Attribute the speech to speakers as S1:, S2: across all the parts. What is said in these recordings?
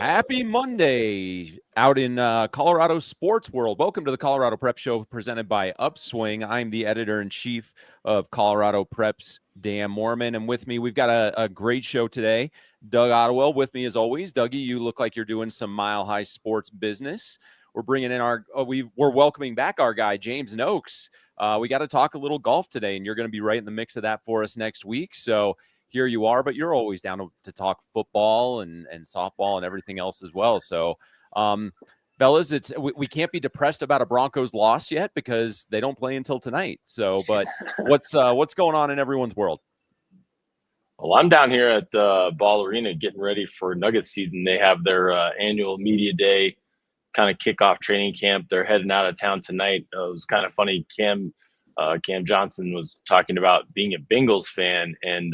S1: Happy Monday out in Colorado sports world. Welcome to the Colorado Prep Show presented by UPSWING. I'm the editor-in-chief of Colorado Preps, Dan Moorman. And with me, we've got a great show today. Doug Ottewell with me as always. Dougie, you look like you're doing some Mile High sports business. We're bringing in we're welcoming back our guy, James Noakes. We got to talk a little golf today, and you're going to be right in the mix of that for us next week. So here you are, but you're always down to talk football and softball and everything else as well. So, fellas, we can't be depressed about a Broncos loss yet because they don't play until tonight. So, but what's going on in everyone's world?
S2: Well, I'm down here at Ball Arena getting ready for Nuggets season. They have their annual media day, kind of kickoff training camp. They're heading out of town tonight. It was kind of funny. Cam Johnson was talking about being a Bengals fan and,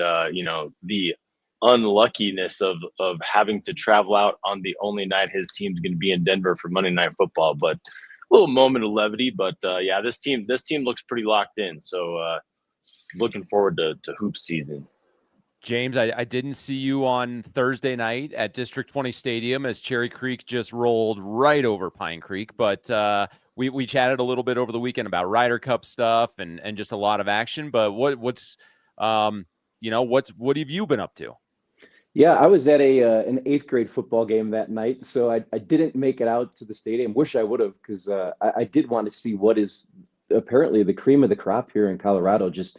S2: the unluckiness of having to travel out on the only night his team's going to be in Denver for Monday Night Football. But a little moment of levity. But, this team looks pretty locked in. So looking forward to hoop season.
S1: James, I didn't see you on Thursday night at District 20 Stadium as Cherry Creek just rolled right over Pine Creek. But we chatted a little bit over the weekend about Ryder Cup stuff and just a lot of action. But what have you been up to?
S3: Yeah, I was at an 8th grade football game that night, so I didn't make it out to the stadium. Wish I would have, because I did want to see what is apparently the cream of the crop here in Colorado, just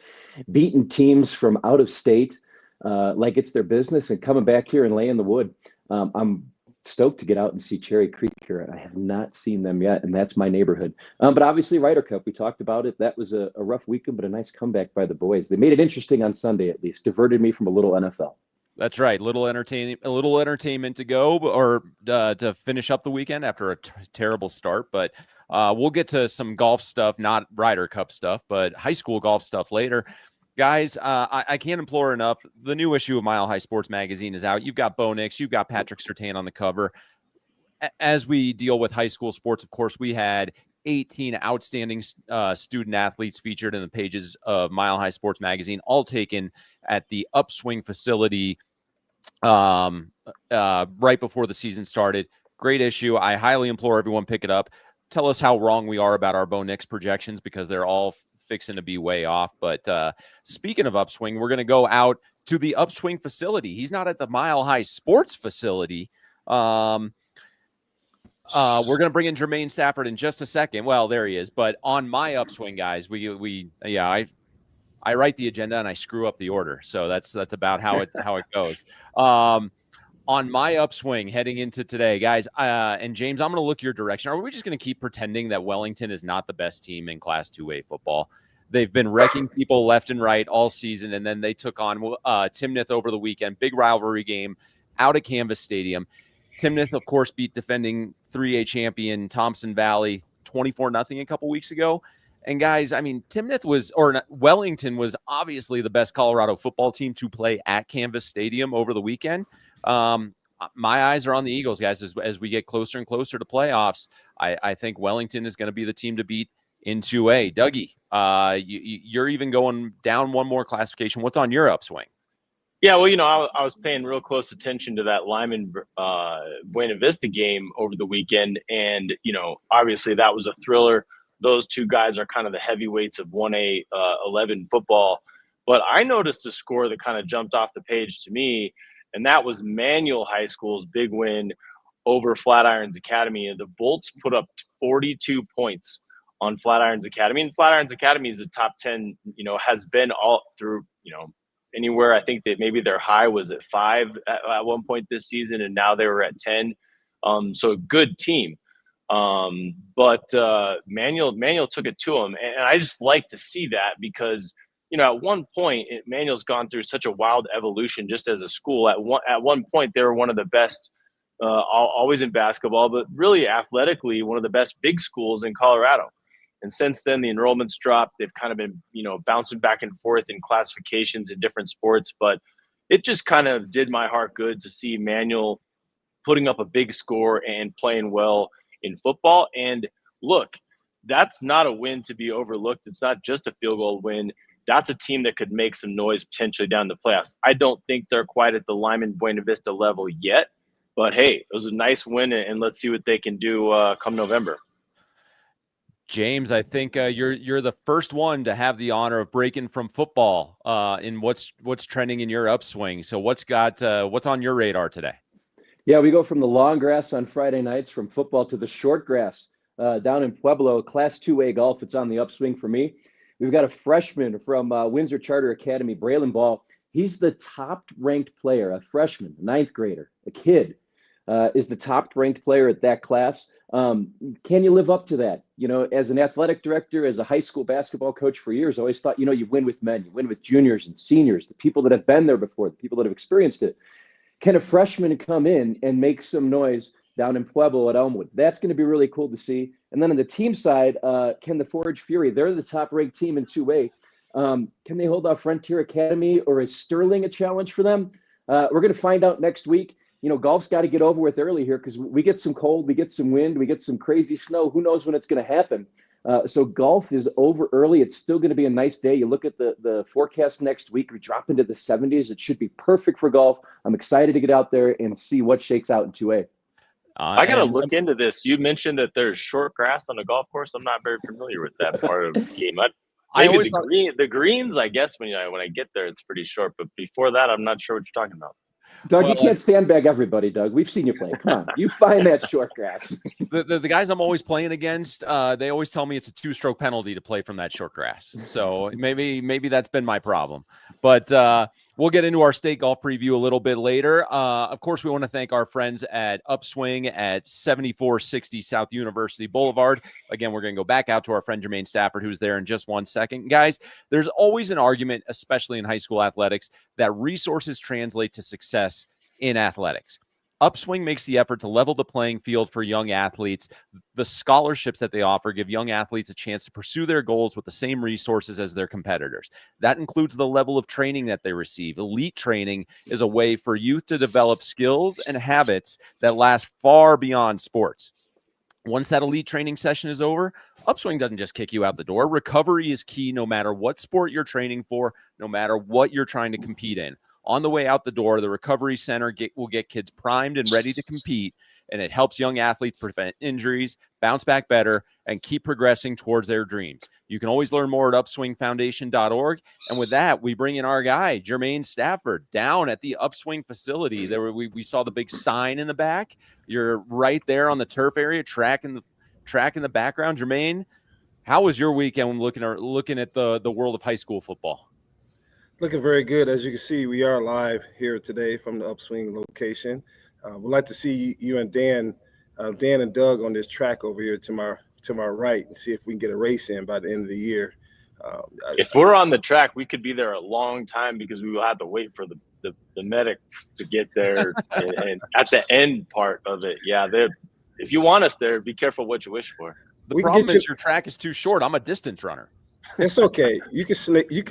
S3: beating teams from out of state like it's their business and coming back here and laying the wood. I'm stoked to get out and see Cherry Creek here. I have not seen them yet, and that's my neighborhood. But obviously Ryder Cup, we talked about it. That was a rough weekend, but a nice comeback by the boys. They made it interesting on Sunday, at least. Diverted me from a little NFL.
S1: That's right. A little entertainment to go or to finish up the weekend after a terrible start. But we'll get to some golf stuff, not Ryder Cup stuff, but high school golf stuff later. Guys, I can't implore enough. The new issue of Mile High Sports Magazine is out. You've got Bo Nix. You've got Patrick Surtain on the cover. As we deal with high school sports, of course, we had 18 outstanding student athletes featured in the pages of Mile High Sports Magazine, all taken at the UPSWING facility right before the season started. Great issue. I highly implore everyone pick it up. Tell us how wrong we are about our Bo Nix projections because they're all fixing to be way off. But speaking of UPSWING, we're going to go out to the UPSWING facility. He's not at the Mile High Sports facility. We're going to bring in Jermaine Stafford in just a second. Well, there he is. But on my UPSWING, guys, I write the agenda and I screw up the order. So that's about how it goes. On my UPSWING heading into today, guys, and James, I'm going to look your direction. Are we just going to keep pretending that Wellington is not the best team in Class 2A football? They've been wrecking people left and right all season, and then they took on Timnath over the weekend. Big rivalry game out at Canvas Stadium. Timnath, of course, beat defending 3A champion Thompson Valley 24-0 a couple weeks ago. And guys, I mean, Wellington was obviously the best Colorado football team to play at Canvas Stadium over the weekend. My eyes are on the Eagles, guys, as we get closer and closer to playoffs. I think Wellington is going to be the team to beat in 2A. Dougie, you're even going down one more classification. What's on your UPSWING?
S2: Yeah, well, I was paying real close attention to that Limon Buena Vista game over the weekend. And, obviously that was a thriller. Those two guys are kind of the heavyweights of 1A 11 football. But I noticed a score that kind of jumped off the page to me, and that was Manual High School's big win over Flatirons Academy. And the Bolts put up 42 points on Flatirons Academy. And Flatirons Academy is a top 10, has been all through, anywhere. I think that maybe their high was at 5 at one point this season, and now they were at 10. So a good team. But Manual took it to them. And I just like to see that because, at one point, Manual's gone through such a wild evolution just as a school. At one point, they were one of the best, always in basketball, but really athletically, one of the best big schools in Colorado. And since then, the enrollments dropped. They've kind of been, bouncing back and forth in classifications in different sports. But it just kind of did my heart good to see Manual putting up a big score and playing well in football. And look, that's not a win to be overlooked. It's not just a field goal win. That's a team that could make some noise potentially down the playoffs. I don't think they're quite at the Limon Buena Vista level yet, But hey, it was a nice win, and let's see what they can do come November.
S1: James, I think you're the first one to have the honor of breaking from football in what's trending in your upswing. So what's on your radar today?
S3: Yeah, we go from the long grass on Friday nights from football to the short grass down in Pueblo, Class 2A golf. It's on the upswing for me. We've got a freshman from Windsor Charter Academy, Braylon Ball. He's the top-ranked player, a freshman, ninth grader, a kid, is the top-ranked player at that class. Can you live up to that? You know, as an athletic director, as a high school basketball coach for years, I always thought, you know, you win with men, you win with juniors and seniors, the people that have been there before, the people that have experienced it. Can a freshman come in and make some noise down in Pueblo at Elmwood? That's going to be really cool to see. And then on the team side, can the Forage Fury, they're the top-ranked team in 2A. Can they hold off Frontier Academy, or is Sterling a challenge for them? We're going to find out next week. You know, golf's got to get over with early here because we get some cold, we get some wind, we get some crazy snow. Who knows when it's going to happen? So golf is over early. It's still going to be a nice day. You look at the forecast next week, we drop into the 70s. It should be perfect for golf. I'm excited to get out there and see what shakes out in 2A.
S2: I got to look into this. You mentioned that there's short grass on the golf course. I'm not very familiar with that part of the game. Maybe the greens, I guess, when I get there, it's pretty short. But before that, I'm not sure what you're talking about.
S3: Doug, you can't sandbag everybody, Doug. We've seen you play. Come on. You find that short grass.
S1: The guys I'm always playing against, they always tell me it's a 2-stroke penalty to play from that short grass. So maybe that's been my problem. But we'll get into our state golf preview a little bit later. Of course, we want to thank our friends at Upswing at 7460 South University Boulevard. Again, we're going to go back out to our friend Jermaine Stafford, who's there in just 1 second. Guys, there's always an argument, especially in high school athletics, that resources translate to success in athletics. Upswing makes the effort to level the playing field for young athletes. The scholarships that they offer give young athletes a chance to pursue their goals with the same resources as their competitors. That includes the level of training that they receive. Elite training is a way for youth to develop skills and habits that last far beyond sports. Once that elite training session is over, Upswing doesn't just kick you out the door. Recovery is key no matter what sport you're training for, no matter what you're trying to compete in. On the way out the door, the Recovery Center will get kids primed and ready to compete, and it helps young athletes prevent injuries, bounce back better, and keep progressing towards their dreams. You can always learn more at upswingfoundation.org. And with that, we bring in our guy, Jermaine Stafford, down at the Upswing facility. We saw the big sign in the back. You're right there on the turf area, track in the background. Jermaine, how was your weekend looking at the world of high school football?
S4: Looking very good. As you can see, we are live here today from the Upswing location. We'd like to see you and Dan and Doug on this track over here to my right, and see if we can get a race in by the end of the year.
S2: If we're on the track, we could be there a long time because we will have to wait for the medics to get there. and at the end part of it, yeah, if you want us there, be careful what you wish for.
S1: The problem is your track is too short. I'm a distance runner.
S4: It's okay. You can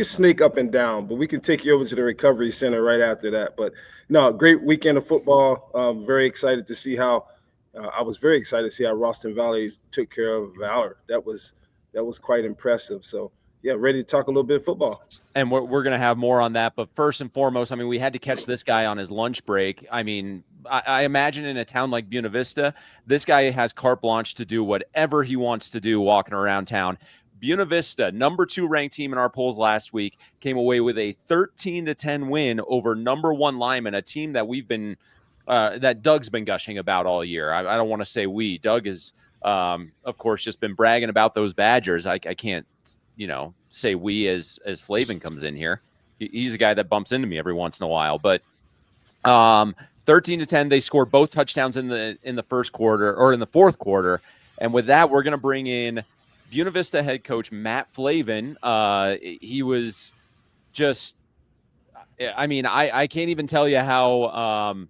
S4: snake up and down, but we can take you over to the Recovery Center right after that. But no, great weekend of football. Very excited to see how I was very excited to see how Ralston Valley took care of Valor. That was quite impressive. So yeah, ready to talk a little bit of football.
S1: And we're going to have more on that. But first and foremost, I mean, we had to catch this guy on his lunch break. I mean, I imagine in a town like Buena Vista, this guy has carte blanche to do whatever he wants to do walking around town. Buena Vista, number 2 ranked team in our polls last week, came away with a 13-10 win over number 1 Limon, a team that that Doug's been gushing about all year. I don't want to say we. Doug has, of course, just been bragging about those Badgers. I can't, say we as Flavin comes in here. He's a guy that bumps into me every once in a while. But 13-10, they scored both touchdowns in the first quarter or in the fourth quarter. And with that, we're going to bring in Buena Vista head coach Matt Flavin. He was just, I mean, I can't even tell you how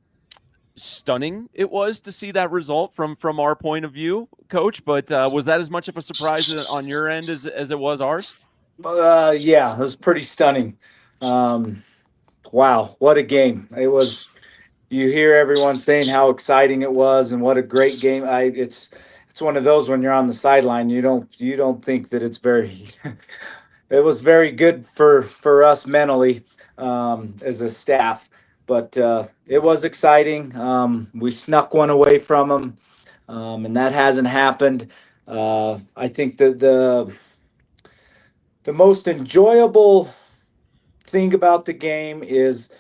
S1: stunning it was to see that result from our point of view, Coach. But was that as much of a surprise on your end as it was ours?
S5: Yeah, it was pretty stunning. Wow, what a game it was. You hear everyone saying how exciting it was and what a great game. It's one of those when you're on the sideline, you don't think that it's very it was very good for us mentally as a staff. it was exciting. We snuck one away from them, and that hasn't happened. I think that the most enjoyable thing about the game is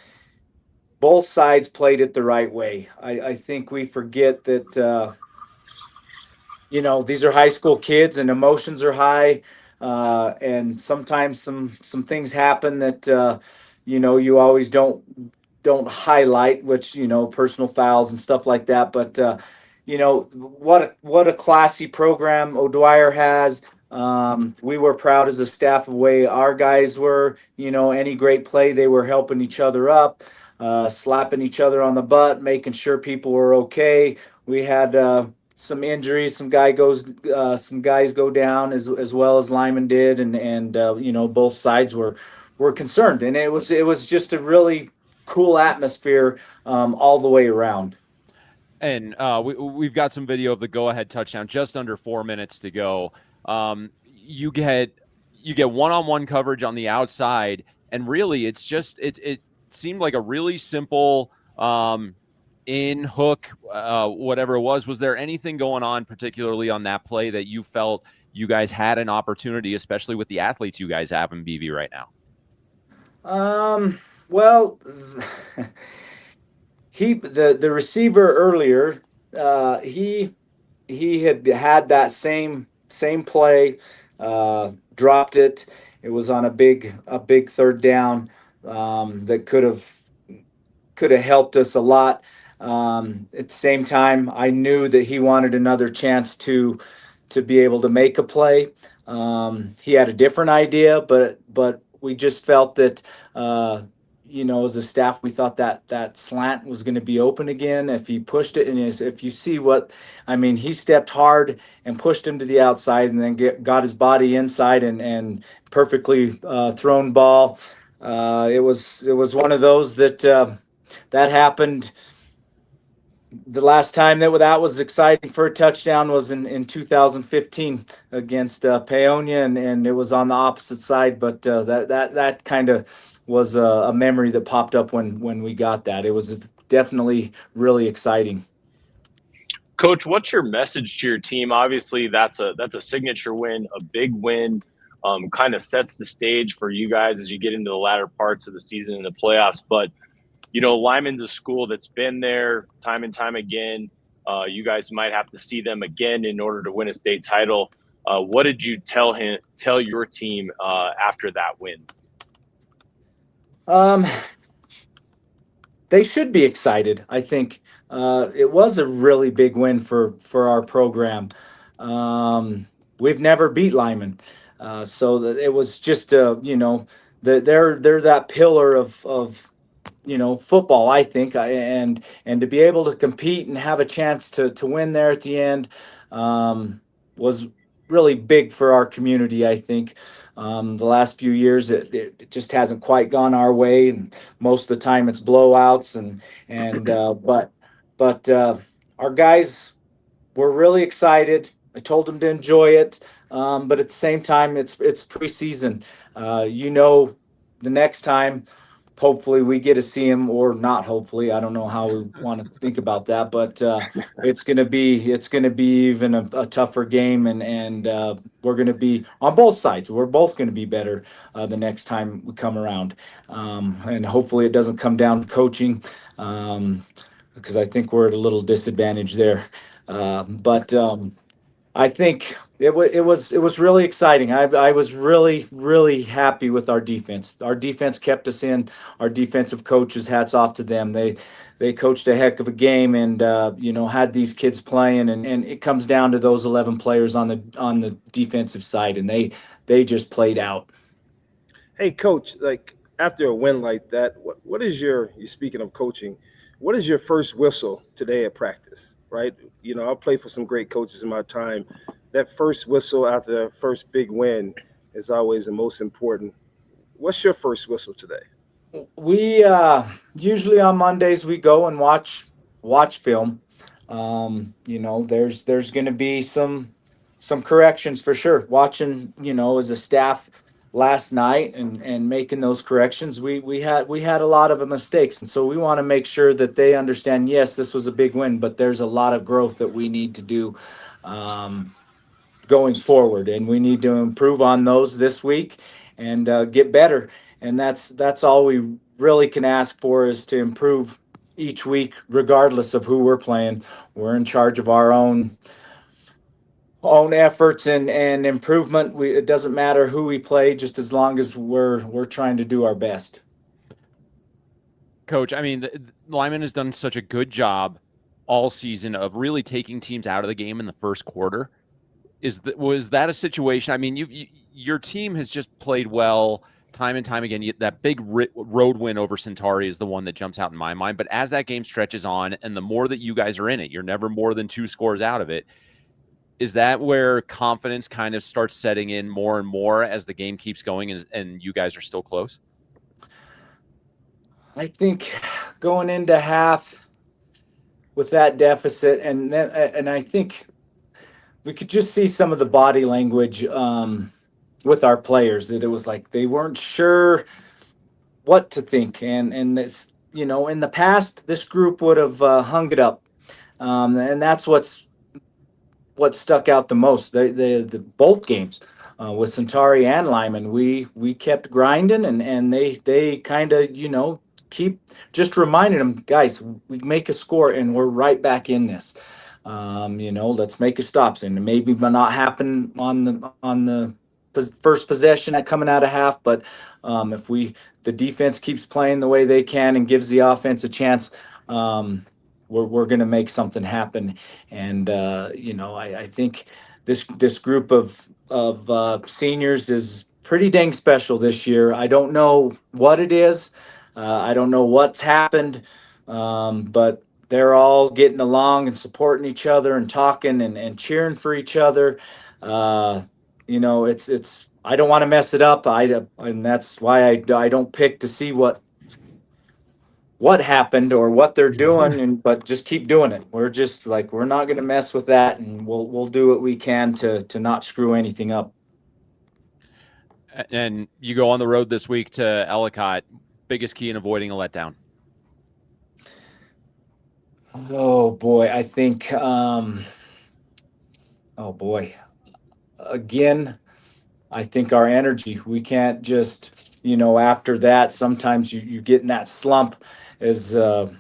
S5: both sides played it the right way. I think we forget that, these are high school kids and emotions are high. And sometimes some things happen that, you always don't highlight, which, personal fouls and stuff like that. But, what a classy program O'Dwyer has. We were proud as a staff of the way our guys were. Any great play, they were helping each other up, slapping each other on the butt, making sure people were okay. We had some injuries, some guys go down as well as Limon did, and both sides were concerned, and it was just a really cool atmosphere all the way around.
S1: And we've got some video of the go-ahead touchdown, just under 4 minutes to go. You get one-on-one coverage on the outside, and really, it's just it seemed like a really simple in hook, whatever it was. Was there anything going on particularly on that play that you felt you guys had an opportunity, especially with the athletes you guys have in BV right now?
S5: Well, the receiver earlier, he had that same play, dropped it. It was on a big third down, that could have helped us a lot. At the same time, I knew that he wanted another chance to be able to make a play. He had a different idea, but we just felt that, as a staff, we thought that slant was going to be open again if he pushed it. And if you see he stepped hard and pushed him to the outside, and then got his body inside and perfectly thrown ball. It was one of those that happened. The last time that was exciting for a touchdown was in 2015 against Paonia, and it was on the opposite side. But that kind of was a memory that popped up when we got that. It was definitely really exciting.
S2: Coach, what's your message to your team? Obviously, that's a signature win, a big win. Kind of sets the stage for you guys as you get into the latter parts of the season and the playoffs. But Limon's a school that's been there time and time again. You guys might have to see them again in order to win a state title. What did you tell your team after that win?
S5: They should be excited. I think it was a really big win for our program. We've never beat Limon, so it was just they're that pillar of football, I think, and to be able to compete and have a chance to win there at the end was really big for our community, I think. The last few years, it just hasn't quite gone our way, and most of the time it's blowouts, but our guys were really excited. I told them to enjoy it, but at the same time, it's preseason. The next time, hopefully we get to see him, or not hopefully. I don't know how we want to think about that, but it's going to be even a tougher game, and we're going to be on both sides. We're both going to be better the next time we come around, and hopefully it doesn't come down to coaching, because I think we're at a little disadvantage there. But I think it was really exciting. I was really, really happy with our defense. Our defense kept us in. Our defensive coaches, hats off to them. They coached a heck of a game, and had these kids playing, and it comes down to those 11 players on the defensive side, and they just played out.
S4: Hey, Coach, like after a win like that, what is you speaking of coaching, what is your first whistle today at practice? Right? I played for some great coaches in my time. That first whistle after the first big win is always the most important. What's your first whistle today?
S5: We usually on Mondays we go and watch film. There's going to be some corrections for sure. Watching, as a staff, last night and making those corrections, we had a lot of mistakes, and so we want to make sure that they understand. Yes, this was a big win, but there's a lot of growth that we need to do going forward, and we need to improve on those this week and get better. And that's all we really can ask for, is to improve each week, regardless of who we're playing. We're in charge of our own efforts and improvement. It doesn't matter who we play, just as long as we're trying to do our best.
S1: Coach, I mean, Limon has done such a good job all season of really taking teams out of the game in the first quarter. Was that a situation? I mean, your team has just played well time and time again. That big road win over Centauri is the one that jumps out in my mind. But as that game stretches on, and the more that you guys are in it, you're never more than 2 scores out of it. Is that where confidence kind of starts setting in more and more as the game keeps going and you guys are still close?
S5: I think going into half with that deficit, and I think we could just see some of the body language with our players, that it was like they weren't sure what to think. And this, in the past, this group would have hung it up, and that's what stuck out the most. The both games with Centauri and Limon, we kept grinding, and they kind of keep just reminding them, guys, we make a score and we're right back in this. Let's make a stop, and maybe not happen on the first possession coming out of half, but if the defense keeps playing the way they can and gives the offense a chance, we're going to make something happen. And I think this group of seniors is pretty dang special this year. I don't know what it is. I don't know what's happened, but they're all getting along and supporting each other and talking and cheering for each other. It's I don't want to mess it up. And that's why I don't pick to see what happened or what they're doing, but just keep doing it. We're just like, we're not going to mess with that, and we'll do what we can to not screw anything up.
S1: And you go on the road this week to Ellicott. Biggest key in avoiding a letdown?
S5: Oh boy, I think again, I think our energy. We can't just, after that, sometimes you get in that slump as a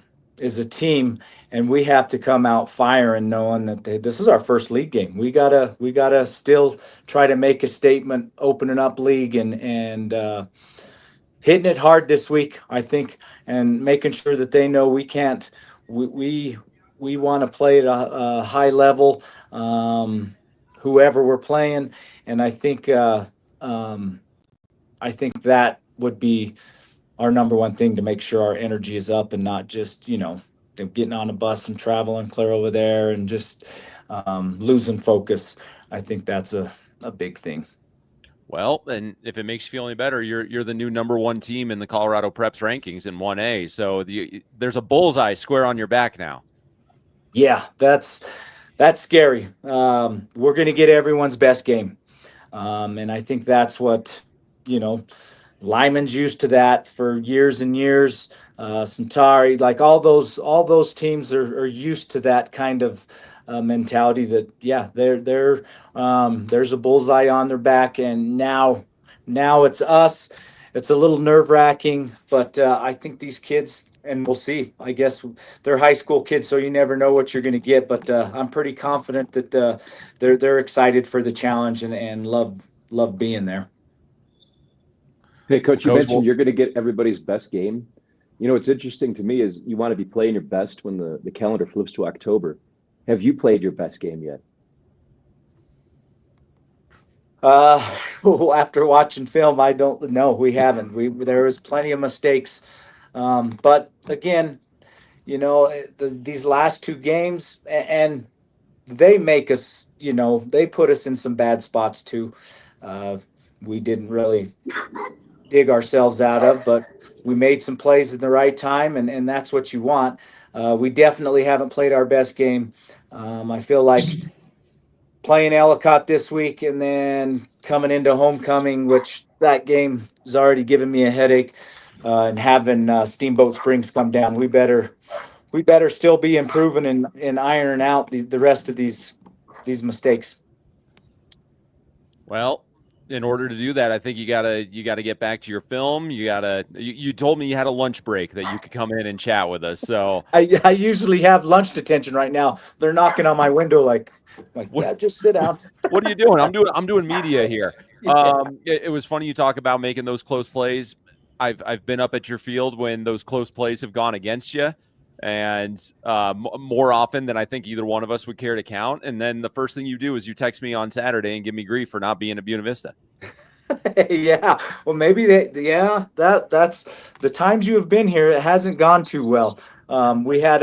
S5: team, and we have to come out firing, knowing that this is our first league game. We gotta still try to make a statement, opening up league, and hitting it hard this week, I think, and making sure that they know we can't. We want to play at a high level, whoever we're playing, and I think that would be our number one thing, to make sure our energy is up and not just getting on a bus and traveling clear over there and just losing focus. I think that's a big thing.
S1: Well, and if it makes you feel any better, you're the new number 1 team in the Colorado Preps rankings in 1A. So there's a bullseye square on your back now.
S5: Yeah, that's scary. We're going to get everyone's best game, and I think that's what Limon's used to that for years and years. Centauri, like all those teams are used to that kind of mentality. That there's a bullseye on their back, and now it's us. It's a little nerve-wracking, but I think these kids, and we'll see. I guess they're high school kids, so you never know what you're going to get. But I'm pretty confident that they're excited for the challenge and love being there.
S3: Hey, Coach, you mentioned you're going to get everybody's best game. What's interesting to me is you want to be playing your best when the calendar flips to October. Have you played your best game yet?
S5: After watching film, I don't know. We haven't. There was plenty of mistakes. But again, these last 2 games, and they make us, they put us in some bad spots too. We didn't really dig ourselves out of, but we made some plays at the right time, and that's what you want. We definitely haven't played our best game. I feel like playing Ellicott this week and then coming into homecoming, which that game has already given me a headache, and having Steamboat Springs come down. We better still be improving and ironing out the rest of these mistakes.
S1: Well, in order to do that, I think you gotta get back to your film. You told me you had a lunch break that you could come in and chat with us. So
S5: I usually have lunch detention right now. They're knocking on my window like yeah, just sit down.
S1: What are you doing? I'm doing media here.
S5: Yeah.
S1: It was funny you talk about making those close plays. I've been up at your field when those close plays have gone against you, and more often than I think either one of us would care to count. And then the first thing you do is you text me on Saturday and give me grief for not being at Buena Vista.
S5: Yeah, well, maybe that's the times you have been here. It hasn't gone too well. We had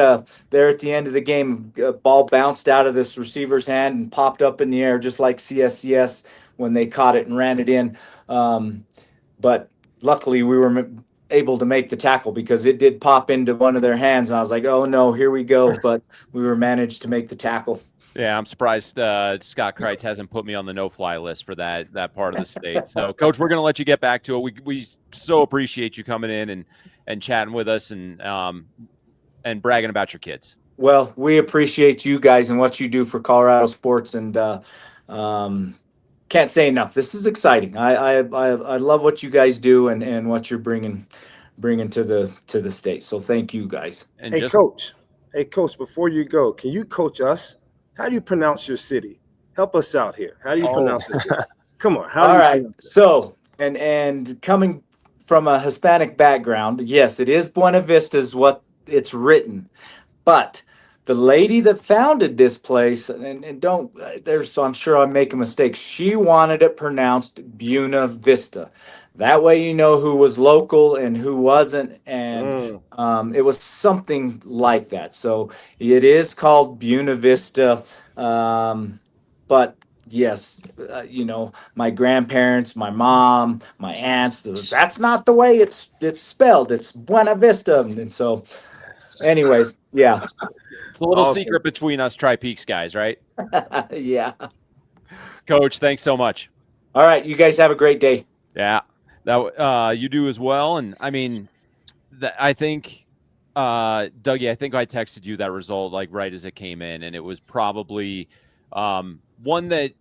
S5: there at the end of the game, a ball bounced out of this receiver's hand and popped up in the air, just like CSCS when they caught it and ran it in. But luckily, we were able to make the tackle because it did pop into one of their hands, and I was like, "Oh no, here we go!" But we were managed to make the tackle.
S1: Yeah, I'm surprised Scott Kreitz hasn't put me on the no-fly list for that part of the state. So, Coach, we're going to let you get back to it. We so appreciate you coming in and chatting with us and bragging about your kids.
S5: Well, we appreciate you guys and what you do for Colorado sports, and can't say enough. This is exciting. I love what you guys do and what you're bringing to the state. So thank you guys.
S1: And
S4: Hey, Coach, before you go, can you coach us? How do you pronounce your city? Help us out here. How do you pronounce this? Come on.
S5: All right. So, and coming from a Hispanic background, yes, it is Buena Vista is what it's written. But the lady that founded this place, so I'm sure I'm making mistakes. She wanted it pronounced Buena Vista. That way you know who was local and who wasn't, and it was something like that. So it is called Buena Vista, but yes, my grandparents, my mom, my aunts, that's not the way it's spelled. It's Buena Vista, and so, anyways, yeah.
S1: It's a little secret between us Tri-Peaks guys, right?
S5: Yeah.
S1: Coach, thanks so much.
S5: All right, you guys have a great day.
S1: Yeah. That you do as well, and I mean, I think, Dougie, I think I texted you that result like right as it came in, and it was probably one that,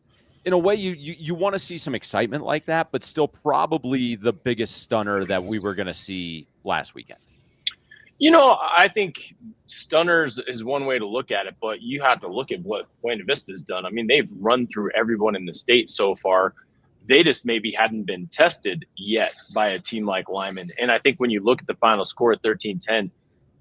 S1: in a way, you want to see some excitement like that, but still probably the biggest stunner that we were going to see last weekend.
S2: I think stunners is one way to look at it, but you have to look at what Buena Vista's done. I mean, they've run through everyone in the state so far. They just maybe hadn't been tested yet by a team like Limon. And I think when you look at the final score at 13-10, I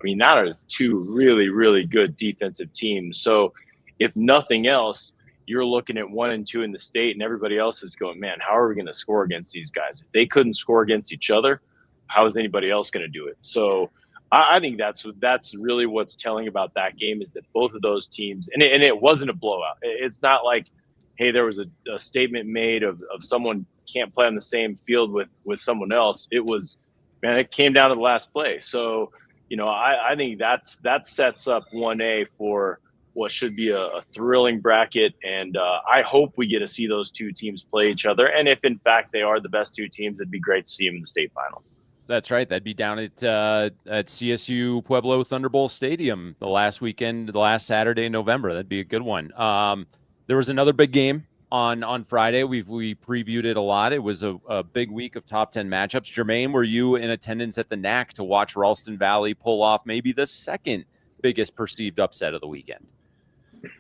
S2: mean, that is two really, really good defensive teams. So if nothing else, you're looking at 1 and 2 in the state, and everybody else is going, man, how are we going to score against these guys? If they couldn't score against each other, how is anybody else going to do it? So I think that's really what's telling about that game, is that both of those teams, and it wasn't a blowout. It's not like, hey, there was a statement made of someone can't play on the same field with someone else. It was, man, it came down to the last play. So, I think that sets up 1A for what should be a thrilling bracket. And I hope we get to see those two teams play each other. And if, in fact, they are the best two teams, it'd be great to see them in the state final.
S1: That's right. That'd be down at CSU Pueblo Thunderbolt Stadium the last Saturday in November. That'd be a good one. There was another big game on Friday. We previewed it a lot. It was a big week of top 10 matchups. Jermaine, were you in attendance at the NAC to watch Ralston Valley pull off maybe the second biggest perceived upset of the weekend?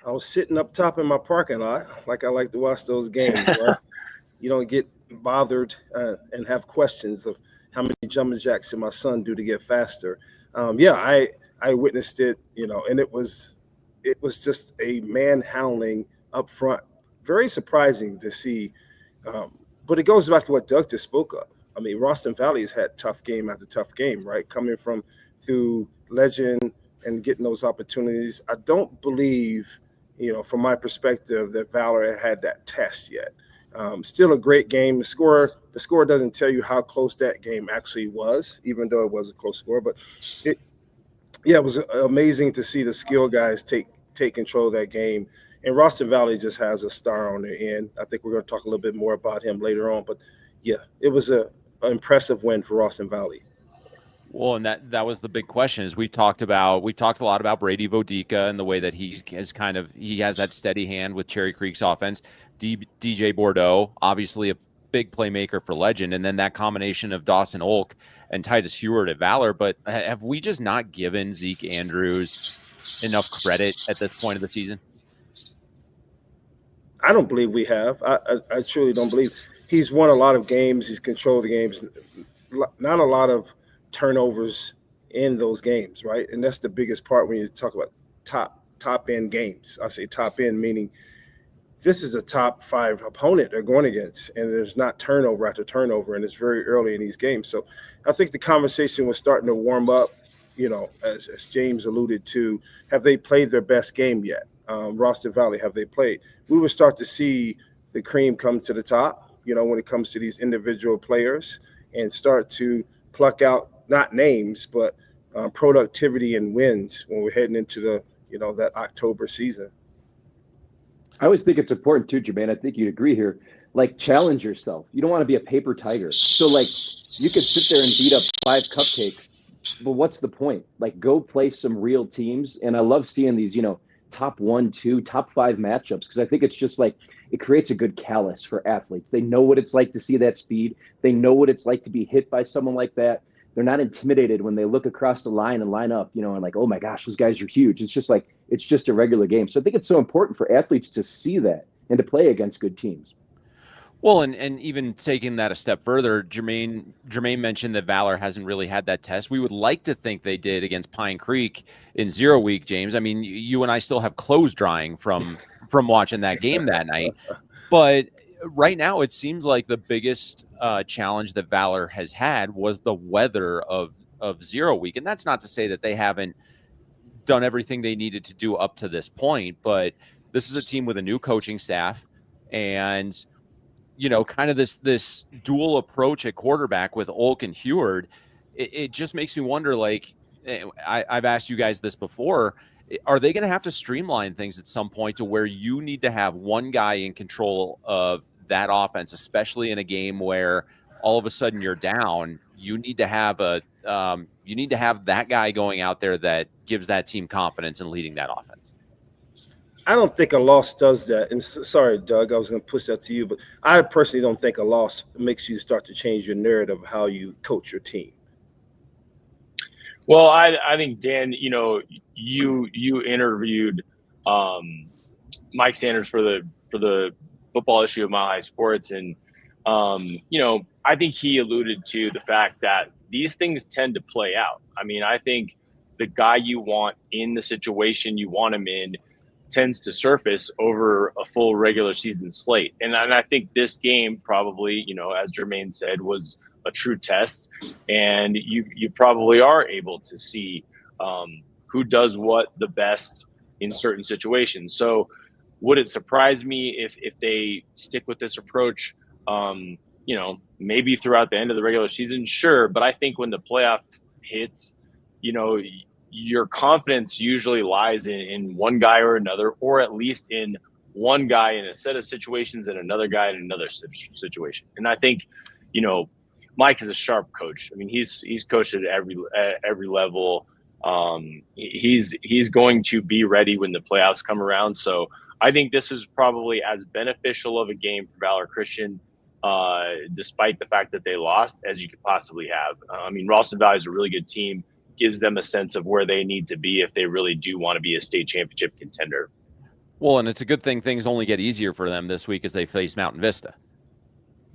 S4: I was sitting up top in my parking lot, like I like to watch those games. Right? You don't get bothered and have questions of how many jumping jacks did my son do to get faster. I witnessed it, and it was just a man howling up front. Very surprising to see. But it goes back to what Doug just spoke of. I mean, Ralston Valley has had tough game after tough game, right? Coming through Legend and getting those opportunities. I don't believe, from my perspective, that Valor had that test yet. Still a great game. The score doesn't tell you how close that game actually was, even though it was a close score. But it was amazing to see the skill guys take control of that game. And Ralston Valley just has a star on their end. I think we're going to talk a little bit more about him later on. But, yeah, it was an impressive win for Ralston Valley.
S1: Well, and that was the big question. Is we talked a lot about Brady Vodica and the way that he has that steady hand with Cherry Creek's offense. DJ Bordeaux, obviously a big playmaker for Legend, and then that combination of Dawson Olk and Titus Heward at Valor. But have we just not given Zeke Andrews enough credit at this point of the season?
S4: I don't believe we have. I truly don't believe. He's won a lot of games. He's controlled the games. Not a lot of turnovers in those games, right? And that's the biggest part when you talk about top end games. I say top end meaning this is a top 5 opponent they're going against, and there's not turnover after turnover, and it's very early in these games. So I think the conversation was starting to warm up, as James alluded to. Have they played their best game yet? Ralston Valley, have they played? We would start to see the cream come to the top, when it comes to these individual players, and start to pluck out not names, but productivity and wins when we're heading into the, that October season.
S3: I always think it's important too, Jermaine. I think you'd agree here. Like, challenge yourself. You don't want to be a paper tiger. So, like, you could sit there and beat up 5 cupcakes, but what's the point? Like, go play some real teams. And I love seeing these, top 1, 2, top 5 matchups, because I think it's just like it creates a good callus for athletes. They know what it's like to see that speed. They know what it's like to be hit by someone like that. They're not intimidated when they look across the line and line up, and like, oh my gosh, those guys are huge. It's just like, it's just a regular game. So I think it's so important for athletes to see that and to play against good teams.
S1: Well, and even taking that a step further, Jermaine mentioned that Valor hasn't really had that test. We would like to think they did against Pine Creek in 0 week, James. I mean, you and I still have clothes drying from watching that game that night. But right now, it seems like the biggest challenge that Valor has had was the weather of 0 week. And that's not to say that they haven't done everything they needed to do up to this point, but this is a team with a new coaching staff and kind of this dual approach at quarterback with Olk and Heward. It just makes me wonder, like, I've asked you guys this before, are they going to have to streamline things at some point to where you need to have one guy in control of that offense, especially in a game where all of a sudden you're down? You need to have that guy going out there that gives that team confidence in leading that offense.
S4: I don't think a loss does that. And sorry, Doug, I was going to push that to you, but I personally don't think a loss makes you start to change your narrative of how you coach your team.
S2: Well, I think, Dan, you interviewed Mike Sanders for the football issue of Mile High Sports, and I think he alluded to the fact that these things tend to play out. I mean, I think the guy you want in the situation you want him in tends to surface over a full regular season slate. And I think this game probably, as Jermaine said, was a true test. And you probably are able to see who does what the best in certain situations. So would it surprise me if they stick with this approach, maybe throughout the end of the regular season? Sure. But I think when the playoff hits, your confidence usually lies in one guy or another, or at least in one guy in a set of situations and another guy in another situation. And I think, Mike is a sharp coach. I mean, he's coached at every level. He's going to be ready when the playoffs come around. So I think this is probably as beneficial of a game for Valor Christian, despite the fact that they lost, as you could possibly have. I mean, Ralston Valley is a really good team. Gives them a sense of where they need to be if they really do want to be a state championship contender.
S1: Well, and it's a good thing things only get easier for them this week as they face Mountain Vista.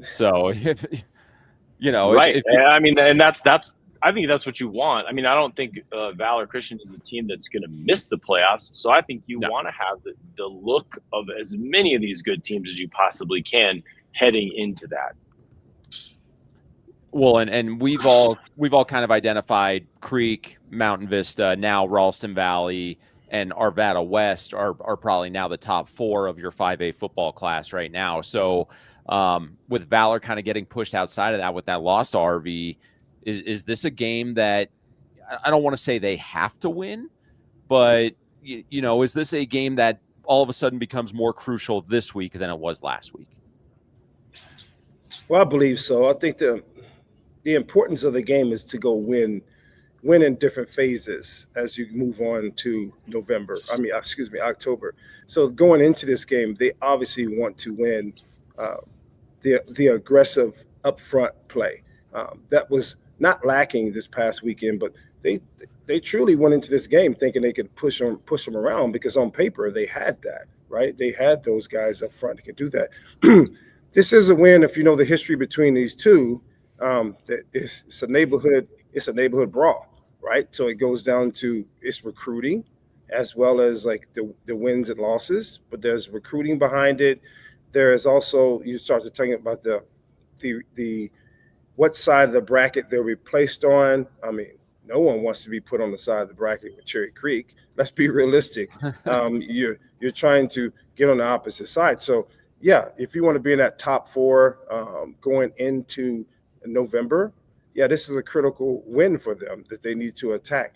S1: So,
S2: right. I mean, and that's I think that's what you want. I mean, I don't think Valor Christian is a team that's going to miss the playoffs. So I think you want to have the look of as many of these good teams as you possibly can heading into that.
S1: Well, and we've all kind of identified Creek, Mountain Vista, now Ralston Valley, and Arvada West are probably now the top 4 of your 5A football class right now. So with Valor kind of getting pushed outside of that with that loss to RV, is this a game that I don't want to say they have to win, but is this a game that all of a sudden becomes more crucial this week than it was last week?
S4: Well, I believe so. I think the importance of the game is to go win in different phases as you move on to October. So going into this game, they obviously want to win uh, the aggressive upfront play. That was not lacking this past weekend, but they truly went into this game thinking they could push them around because on paper they had that, right? They had those guys up front that could do that. This is a win if you know the history between these two. That it's a neighborhood brawl, right? So it goes down to its recruiting as well as like the wins and losses, but there's recruiting behind it. There is also, you start to talk about the what side of the bracket they'll be placed on. I mean, no one wants to be put on the side of the bracket with Cherry Creek. Let's be realistic. You're trying to get on the opposite side. So yeah, if you want to be in that top four going into November, yeah, this is a critical win for them that they need to attack.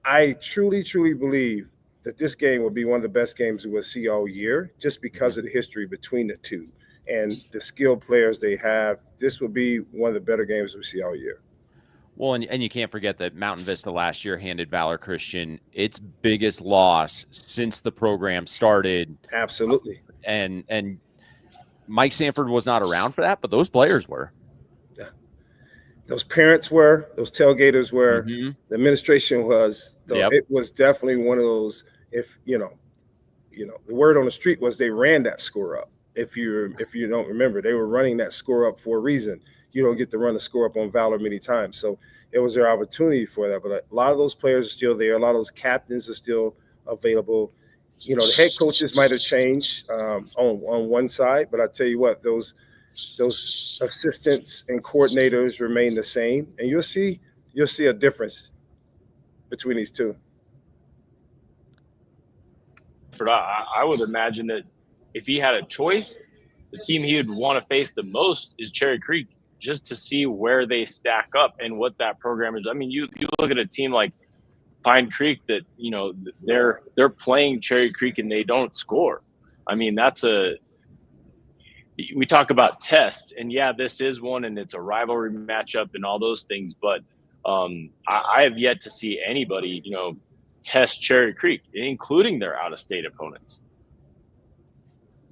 S4: I truly believe that this game will be one of the best games we will see all year just because of the history between the two and the skilled players they have. This will be one of the better games we see all year.
S1: Well, and you can't forget that Mountain Vista last year handed Valor Christian its biggest loss since the program started.
S4: Absolutely.
S1: And Mike Sanford was not around for that, but those players were.
S4: Yeah. Those parents were, those tailgaters were, the administration was. So It was definitely one of those, if you know, the word on the street was they ran that score up. If you don't remember, they were running that score up for a reason. You don't get to run the score up on Valor many times. So it was their opportunity for that. But a lot of those players are still there. A lot of those captains are still available. You know, the head coaches might have changed on one side, but I tell you what, those assistants and coordinators remain the same, and you'll see a difference between these two.
S2: I would imagine that if he had a choice, the team he would want to face the most is Cherry Creek, just to see where they stack up and what that program is. I mean, you look at a team like Pine Creek that, you know, they're playing Cherry Creek and they don't score. I mean, we talk about tests, and yeah, this is one, and it's a rivalry matchup and all those things, but I have yet to see anybody, you know, test Cherry Creek, including their out-of-state opponents.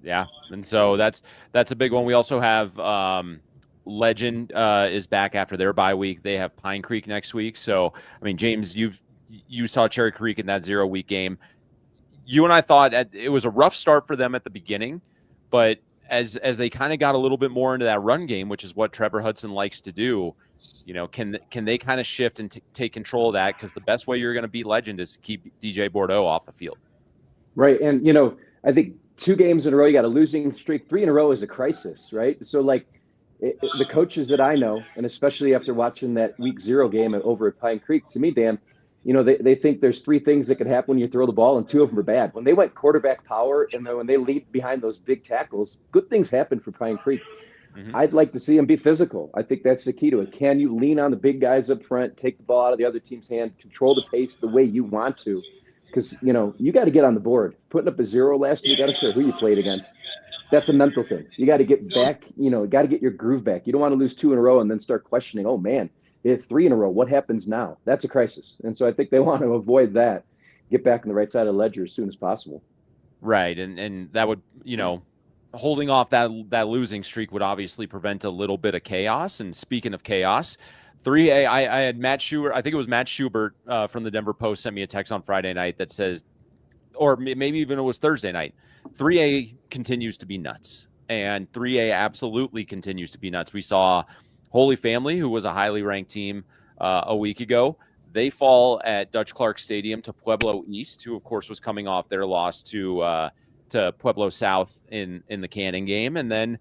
S1: Yeah, and so that's a big one. We also have Legend is back after their bye week. They have Pine Creek next week. So, I mean, James, you saw Cherry Creek in that 0-week game. You and I thought it was a rough start for them at the beginning, but as they kind of got a little bit more into that run game, which is what Trevor Hudson likes to do, you know, can they kind of shift and take control of that? Because the best way you're going to beat Legend is to keep DJ Bordeaux off the field.
S3: Right, and you know, I think 2 games in a row, you got a losing streak. 3 in a row is a crisis, right? So like the coaches that I know, and especially after watching that week 0 game over at Pine Creek, to me, Dan, you know, they think there's 3 things that could happen when you throw the ball, and 2 of them are bad. When they went quarterback power, and then when they lead behind those big tackles, good things happen for Pine Creek. I'd like to see them be physical. I think that's the key to it. Can you lean on the big guys up front, take the ball out of the other team's hand, control the pace the way you want to? Because, you know, you got to get on the board. Putting up a 0 last week, I don't care who you played against. That's a mental thing. You got to get back, you know, got to get your groove back. You don't want to lose 2 in a row and then start questioning, oh, man, if 3 in a row, what happens now? That's a crisis. And so I think they want to avoid that, get back on the right side of the ledger as soon as possible.
S1: Right, and that would, you know, holding off that losing streak would obviously prevent a little bit of chaos. And speaking of chaos, 3A, I had Matt Schubert, I think it was Matt Schubert from the Denver Post sent me a text on Friday night that says, or maybe even it was Thursday night, 3A continues to be nuts. And 3A absolutely continues to be nuts. We saw Holy Family, who was a highly ranked team a week ago. They fall at Dutch Clark Stadium to Pueblo East, who, of course, was coming off their loss to Pueblo South in the Cannon game. And then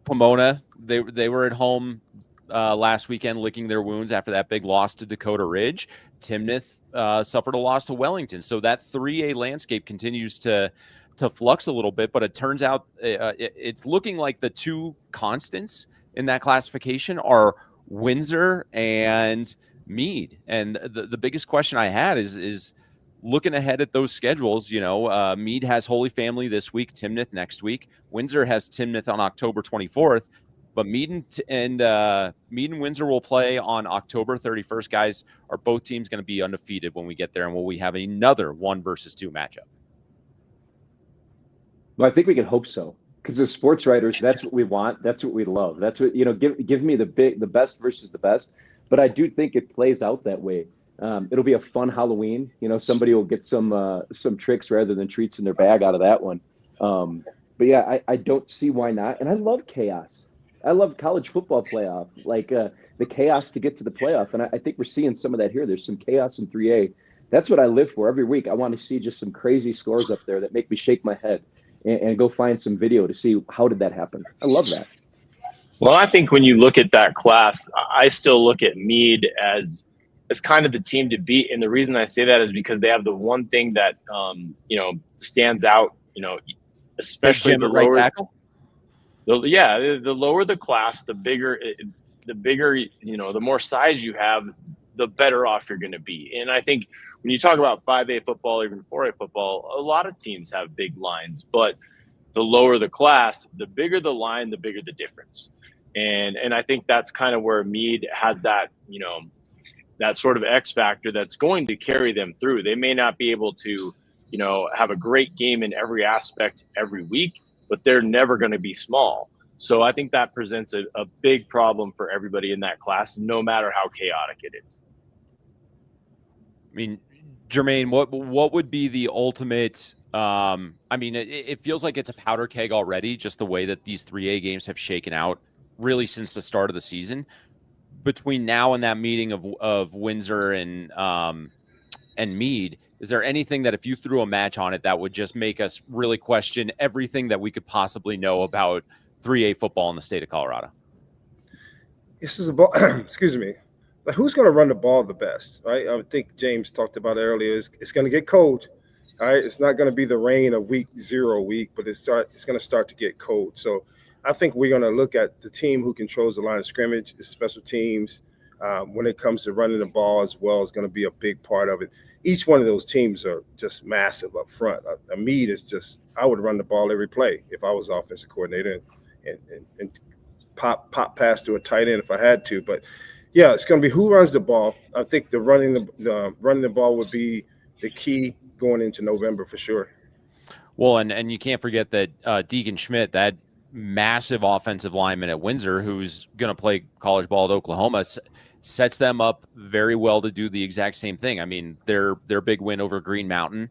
S1: Pomona, they were at home last weekend licking their wounds after that big loss to Dakota Ridge. Timnath suffered a loss to Wellington. So that 3A landscape continues to flux a little bit, but it turns out it's looking like the 2 constants in that classification are Windsor and Meade. And the biggest question I had is looking ahead at those schedules, Meade has Holy Family this week, Timnath next week. Windsor has Timnath on October 24th, but Meade and Windsor will play on October 31st. Guys, are both teams going to be undefeated when we get there, and will we have another 1 versus 2 matchup?
S3: Well, I think we can hope so, because as sports writers, that's what we want. That's what we love. That's what, give me the best versus the best. But I do think it plays out that way. It'll be a fun Halloween. Somebody will get some tricks rather than treats in their bag out of that one. But yeah, I don't see why not. And I love chaos. I love college football playoff, like the chaos to get to the playoff. And I think we're seeing some of that here. There's some chaos in 3A. That's what I live for every week. I want to see just some crazy scores up there that make me shake my head and go find some video to see how did that happen. I love that.
S2: Well, I think when you look at that class, I still look at Meade as kind of the team to beat. And the reason I say that is because they have the one thing that, stands out, especially the lower tackle. The lower the class, the bigger, the more size you have, the better off you're going to be. And I think when you talk about 5A football, even 4A football, a lot of teams have big lines, but the lower the class, the bigger the line, the bigger the difference. And I think that's kind of where Meade has that, that sort of X factor that's going to carry them through. They may not be able to, have a great game in every aspect every week, but they're never going to be small. So I think that presents a big problem for everybody in that class, no matter how chaotic it is.
S1: I mean, Jermaine, what would be the ultimate? It feels like it's a powder keg already, just the way that these 3A games have shaken out really since the start of the season. Between now and that meeting of Windsor and Meade, is there anything that if you threw a match on it that would just make us really question everything that we could possibly know about 3A football in the state of Colorado?
S4: This is a ball. Excuse me. Like, who's going to run the ball the best, right? I think James talked about it earlier. It's going to get cold, all right? It's not going to be the rain of week 0 week, but it's going to start to get cold. So I think we're going to look at the team who controls the line of scrimmage, the special teams. When it comes to running the ball as well, is going to be a big part of it. Each one of those teams are just massive up front. Meade is just, I would run the ball every play if I was offensive coordinator and pop pass to a tight end if I had to. But yeah, it's going to be who runs the ball. I think the running the ball would be the key going into November for sure.
S1: Well, and you can't forget that Deacon Schmidt, that massive offensive lineman at Windsor, who's going to play college ball at Oklahoma, sets them up very well to do the exact same thing. I mean, their big win over Green Mountain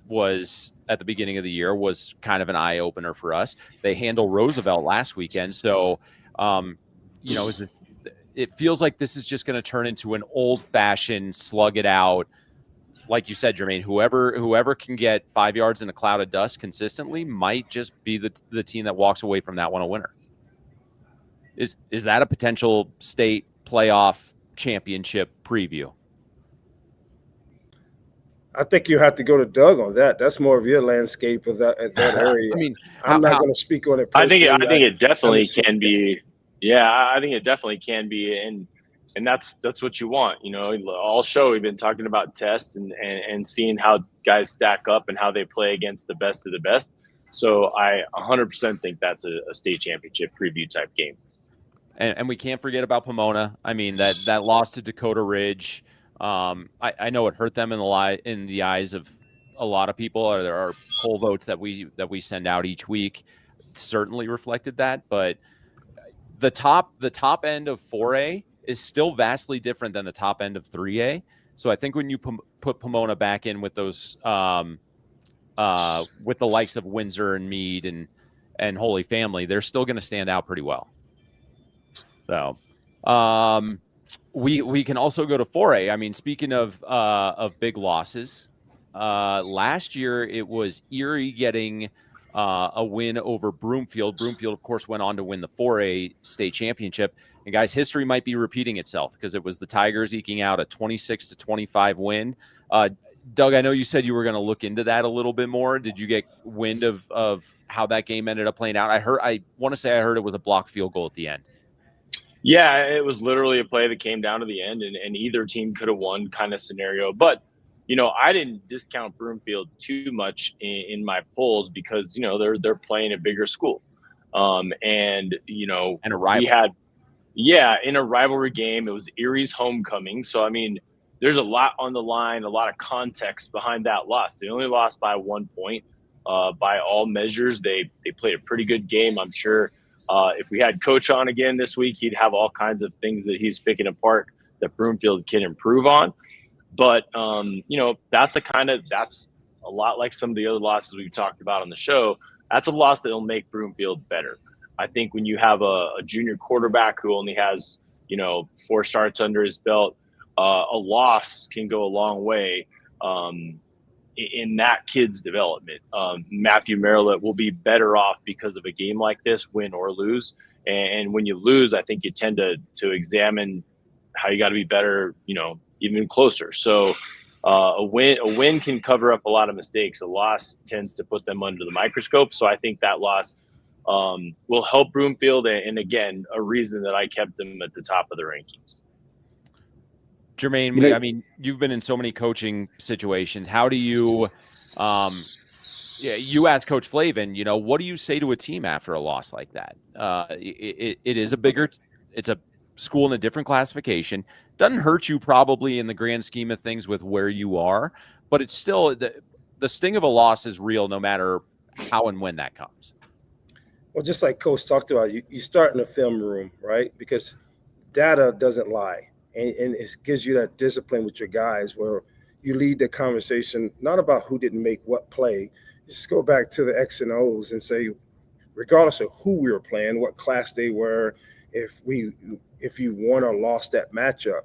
S1: was at the beginning of the year was kind of an eye opener for us. They handled Roosevelt last weekend, so it feels like this is just going to turn into an old-fashioned slug it out. Like you said, Jermaine, whoever can get 5 yards in a cloud of dust consistently might just be the team that walks away from that one a winner. Is that a potential state playoff championship preview?
S4: I think you have to go to Doug on that. That's more of your landscape of that area.
S1: I mean,
S4: I'm not going to speak on it personally.
S2: I think it definitely can be. Yeah, I think it definitely can be, and that's what you want. All show we've been talking about tests and seeing how guys stack up and how they play against the best of the best. So I 100% think that's a state championship preview type game.
S1: And we can't forget about Pomona. I mean, that loss to Dakota Ridge. I know it hurt them in the eyes of a lot of people. There are poll votes that we send out each week certainly reflected that, but the top end of 4A is still vastly different than the top end of 3A. So I think when you put Pomona back in with those with the likes of Windsor and Meade and Holy Family, they're still going to stand out pretty well. So we can also go to 4A. I mean, speaking of big losses, last year it was Erie getting a win over Broomfield. Broomfield, of course, went on to win the 4A state championship. And guys, history might be repeating itself because it was the Tigers eking out a 26-25 win. Doug, I know you said you were going to look into that a little bit more. Did you get wind of how that game ended up playing out? I want to say I heard it was a blocked field goal at the end.
S2: Yeah, it was literally a play that came down to the end, and either team could have won kind of scenario. But I didn't discount Broomfield too much in my polls because they're playing a bigger school, and
S1: And a
S2: we
S1: rival.
S2: had in a rivalry game. It was Erie's homecoming, so I mean, there's a lot on the line, a lot of context behind that loss. They only lost by 1 point. By all measures, they played a pretty good game. I'm sure if we had Coach on again this week, he'd have all kinds of things that he's picking apart that Broomfield can improve on. But that's a lot like some of the other losses we've talked about on the show. That's a loss that'll make Broomfield better. I think when you have a junior quarterback who only has 4 starts under his belt, a loss can go a long way in that kid's development. Matthew Merrillet will be better off because of a game like this, win or lose. And when you lose, I think you tend to examine how you got to be better, even closer. So a win can cover up a lot of mistakes. A loss tends to put them under the microscope. So I think that loss will help Broomfield. And again, a reason that I kept them at the top of the rankings.
S1: Jermaine, I mean, you've been in so many coaching situations. How do you, you ask Coach Flavin, what do you say to a team after a loss like that? It is it's a school in a different classification. Doesn't hurt you probably in the grand scheme of things with where you are, but it's still the sting of a loss is real no matter how and when that comes.
S4: Well, just like Coach talked about, you start in the film room, right? Because data doesn't lie. And it gives you that discipline with your guys where you lead the conversation, not about who didn't make what play. Just go back to the X and O's and say, regardless of who we were playing, what class they were, if you won or lost that matchup,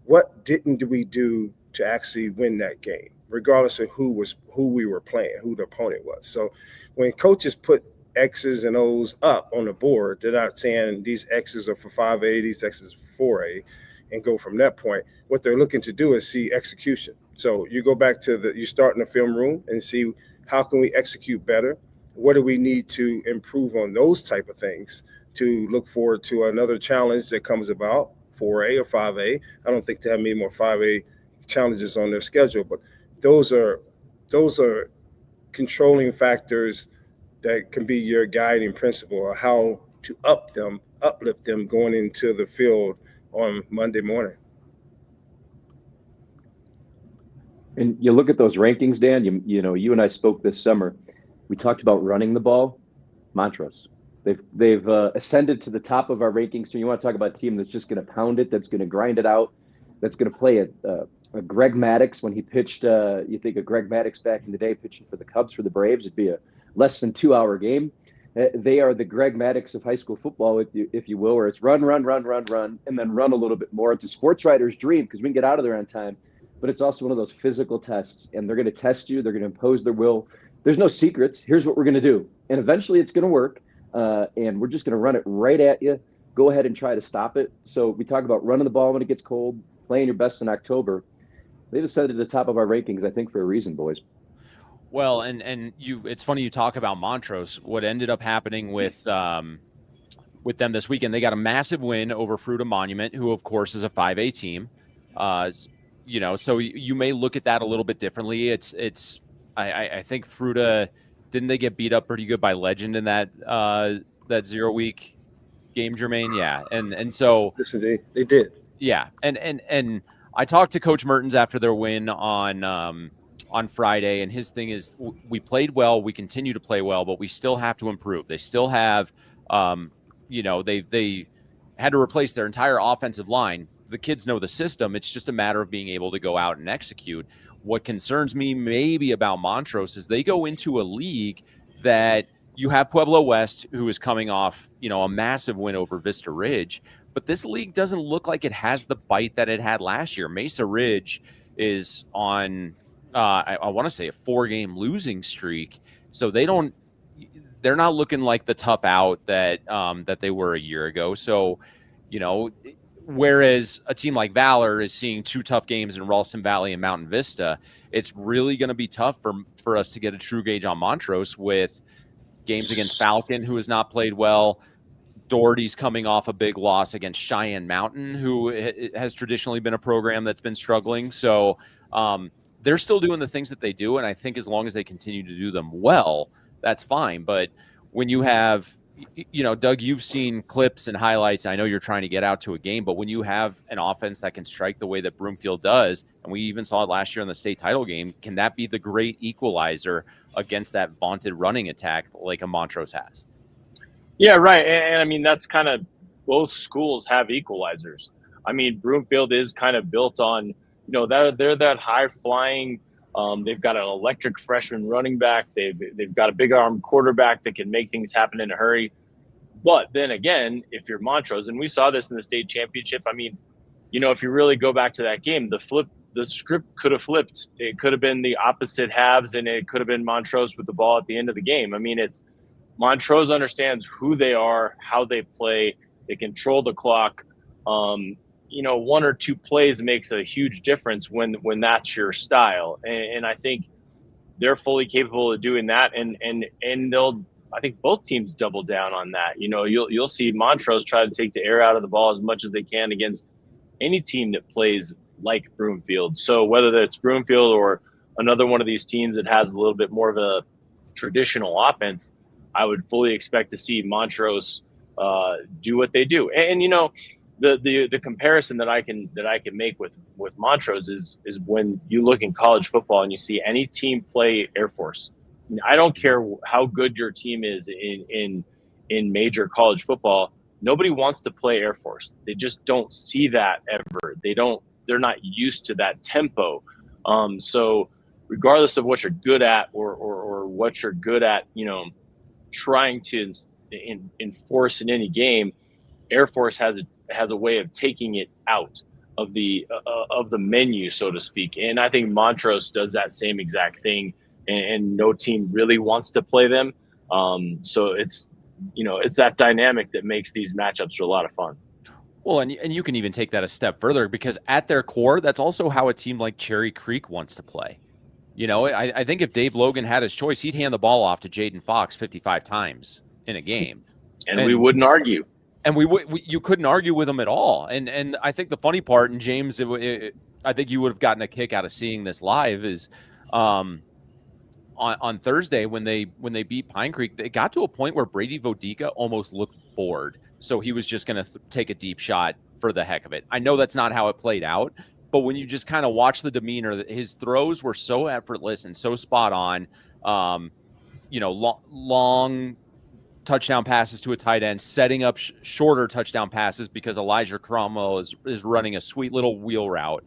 S4: what didn't we do to actually win that game, regardless of who we were playing, who the opponent was. So when coaches put X's and O's up on the board, they're not saying these X's are for 5A, these X's are for 4A. And go from that point. What they're looking to do is see execution. So you go back to you start in the film room and see how can we execute better? What do we need to improve on those type of things to look forward to another challenge that comes about, 4A or 5A. I don't think they have many more 5A challenges on their schedule, but those are controlling factors that can be your guiding principle or how to uplift them going into the field on Monday morning.
S3: And you look at those rankings, Dan, you and I spoke this summer. We talked about running the ball. Montrose. They've ascended to the top of our rankings. So you want to talk about a team that's just going to pound it, that's going to grind it out, that's going to play a Greg Maddux when he pitched. You think of Greg Maddux back in the day pitching for the Cubs, for the Braves, it'd be a less than 2-hour game. They are the Greg Maddux of high school football, if you will, where it's run, and then run a little bit more. It's a sports writer's dream because we can get out of there on time, but it's also one of those physical tests, and they're going to test you. They're going to impose their will. There's no secrets. Here's what we're going to do, and eventually it's going to work, and we're just going to run it right at you. Go ahead and try to stop it. So we talk about running the ball when it gets cold, playing your best in October. They've ascended to the top of our rankings, I think, for a reason, boys.
S1: Well, and it's funny you talk about Montrose. What ended up happening with them this weekend, they got a massive win over Fruita Monument, who of course is a 5A team. So you may look at that a little bit differently. I think Fruita, didn't they get beat up pretty good by Legend in that 0-week game, Jermaine? Yeah, and so
S4: listen, they did.
S1: Yeah, and I talked to Coach Mertens after their win on Friday, and his thing is we played well, we continue to play well, but we still have to improve. They still have, they had to replace their entire offensive line. The kids know the system. It's just a matter of being able to go out and execute. What concerns me maybe about Montrose is they go into a league that you have Pueblo West, who is coming off, a massive win over Vista Ridge, but this league doesn't look like it has the bite that it had last year. Mesa Ridge is on I want to say a 4-game losing streak. So they're not looking like the tough out that they were a year ago. So, whereas a team like Valor is seeing 2 tough games in Ralston Valley and Mountain Vista, it's really going to be tough for us to get a true gauge on Montrose with games against Falcon, who has not played well. Doherty's coming off a big loss against Cheyenne Mountain, who has traditionally been a program that's been struggling. So, they're still doing the things that they do. And I think as long as they continue to do them well, that's fine. But when you have, Doug, you've seen clips and highlights. I know you're trying to get out to a game, but when you have an offense that can strike the way that Broomfield does, and we even saw it last year in the state title game, can that be the great equalizer against that vaunted running attack like a Montrose has?
S2: Yeah, right. And I mean, that's kind of, both schools have equalizers. I mean, Broomfield is kind of built on, they're that high flying. They've got an electric freshman running back. They've got a big arm quarterback that can make things happen in a hurry. But then again, if you're Montrose, and we saw this in the state championship, I mean, if you really go back to that game, the script could have flipped. It could have been the opposite halves, and it could have been Montrose with the ball at the end of the game. I mean, it's Montrose understands who they are, how they play. They control the clock. One or two plays makes a huge difference when that's your style. And I think they're fully capable of doing that. And I think both teams double down on that. You'll see Montrose try to take the air out of the ball as much as they can against any team that plays like Broomfield. So whether that's Broomfield or another one of these teams that has a little bit more of a traditional offense, I would fully expect to see Montrose do what they do. And the comparison that I can make with Montrose is when you look in college football and you see any team play Air Force. I mean, I don't care how good your team is in major college football. Nobody wants to play Air Force. They just don't see that ever. They're not used to that tempo. So regardless of what you're good at or what you're good at, trying to enforce in any game, Air Force has a way of taking it out of the menu, so to speak. And I think Montrose does that same exact thing, and no team really wants to play them. So it's that dynamic that makes these matchups a lot of fun.
S1: Well, and you can even take that a step further, because at their core, that's also how a team like Cherry Creek wants to play. I think if Dave Logan had his choice, he'd hand the ball off to Jaden Fox 55 times in a game.
S2: And we wouldn't argue.
S1: And you couldn't argue with him at all. And I think the funny part, and James, I think you would have gotten a kick out of seeing this live, is on Thursday when they beat Pine Creek, it got to a point where Brady Vodica almost looked bored. So he was just going to take a deep shot for the heck of it. I know that's not how it played out, but when you just kind of watch the demeanor, his throws were so effortless and so spot on. Long touchdown passes to a tight end, setting up shorter touchdown passes because Elijah Cromwell is running a sweet little wheel route.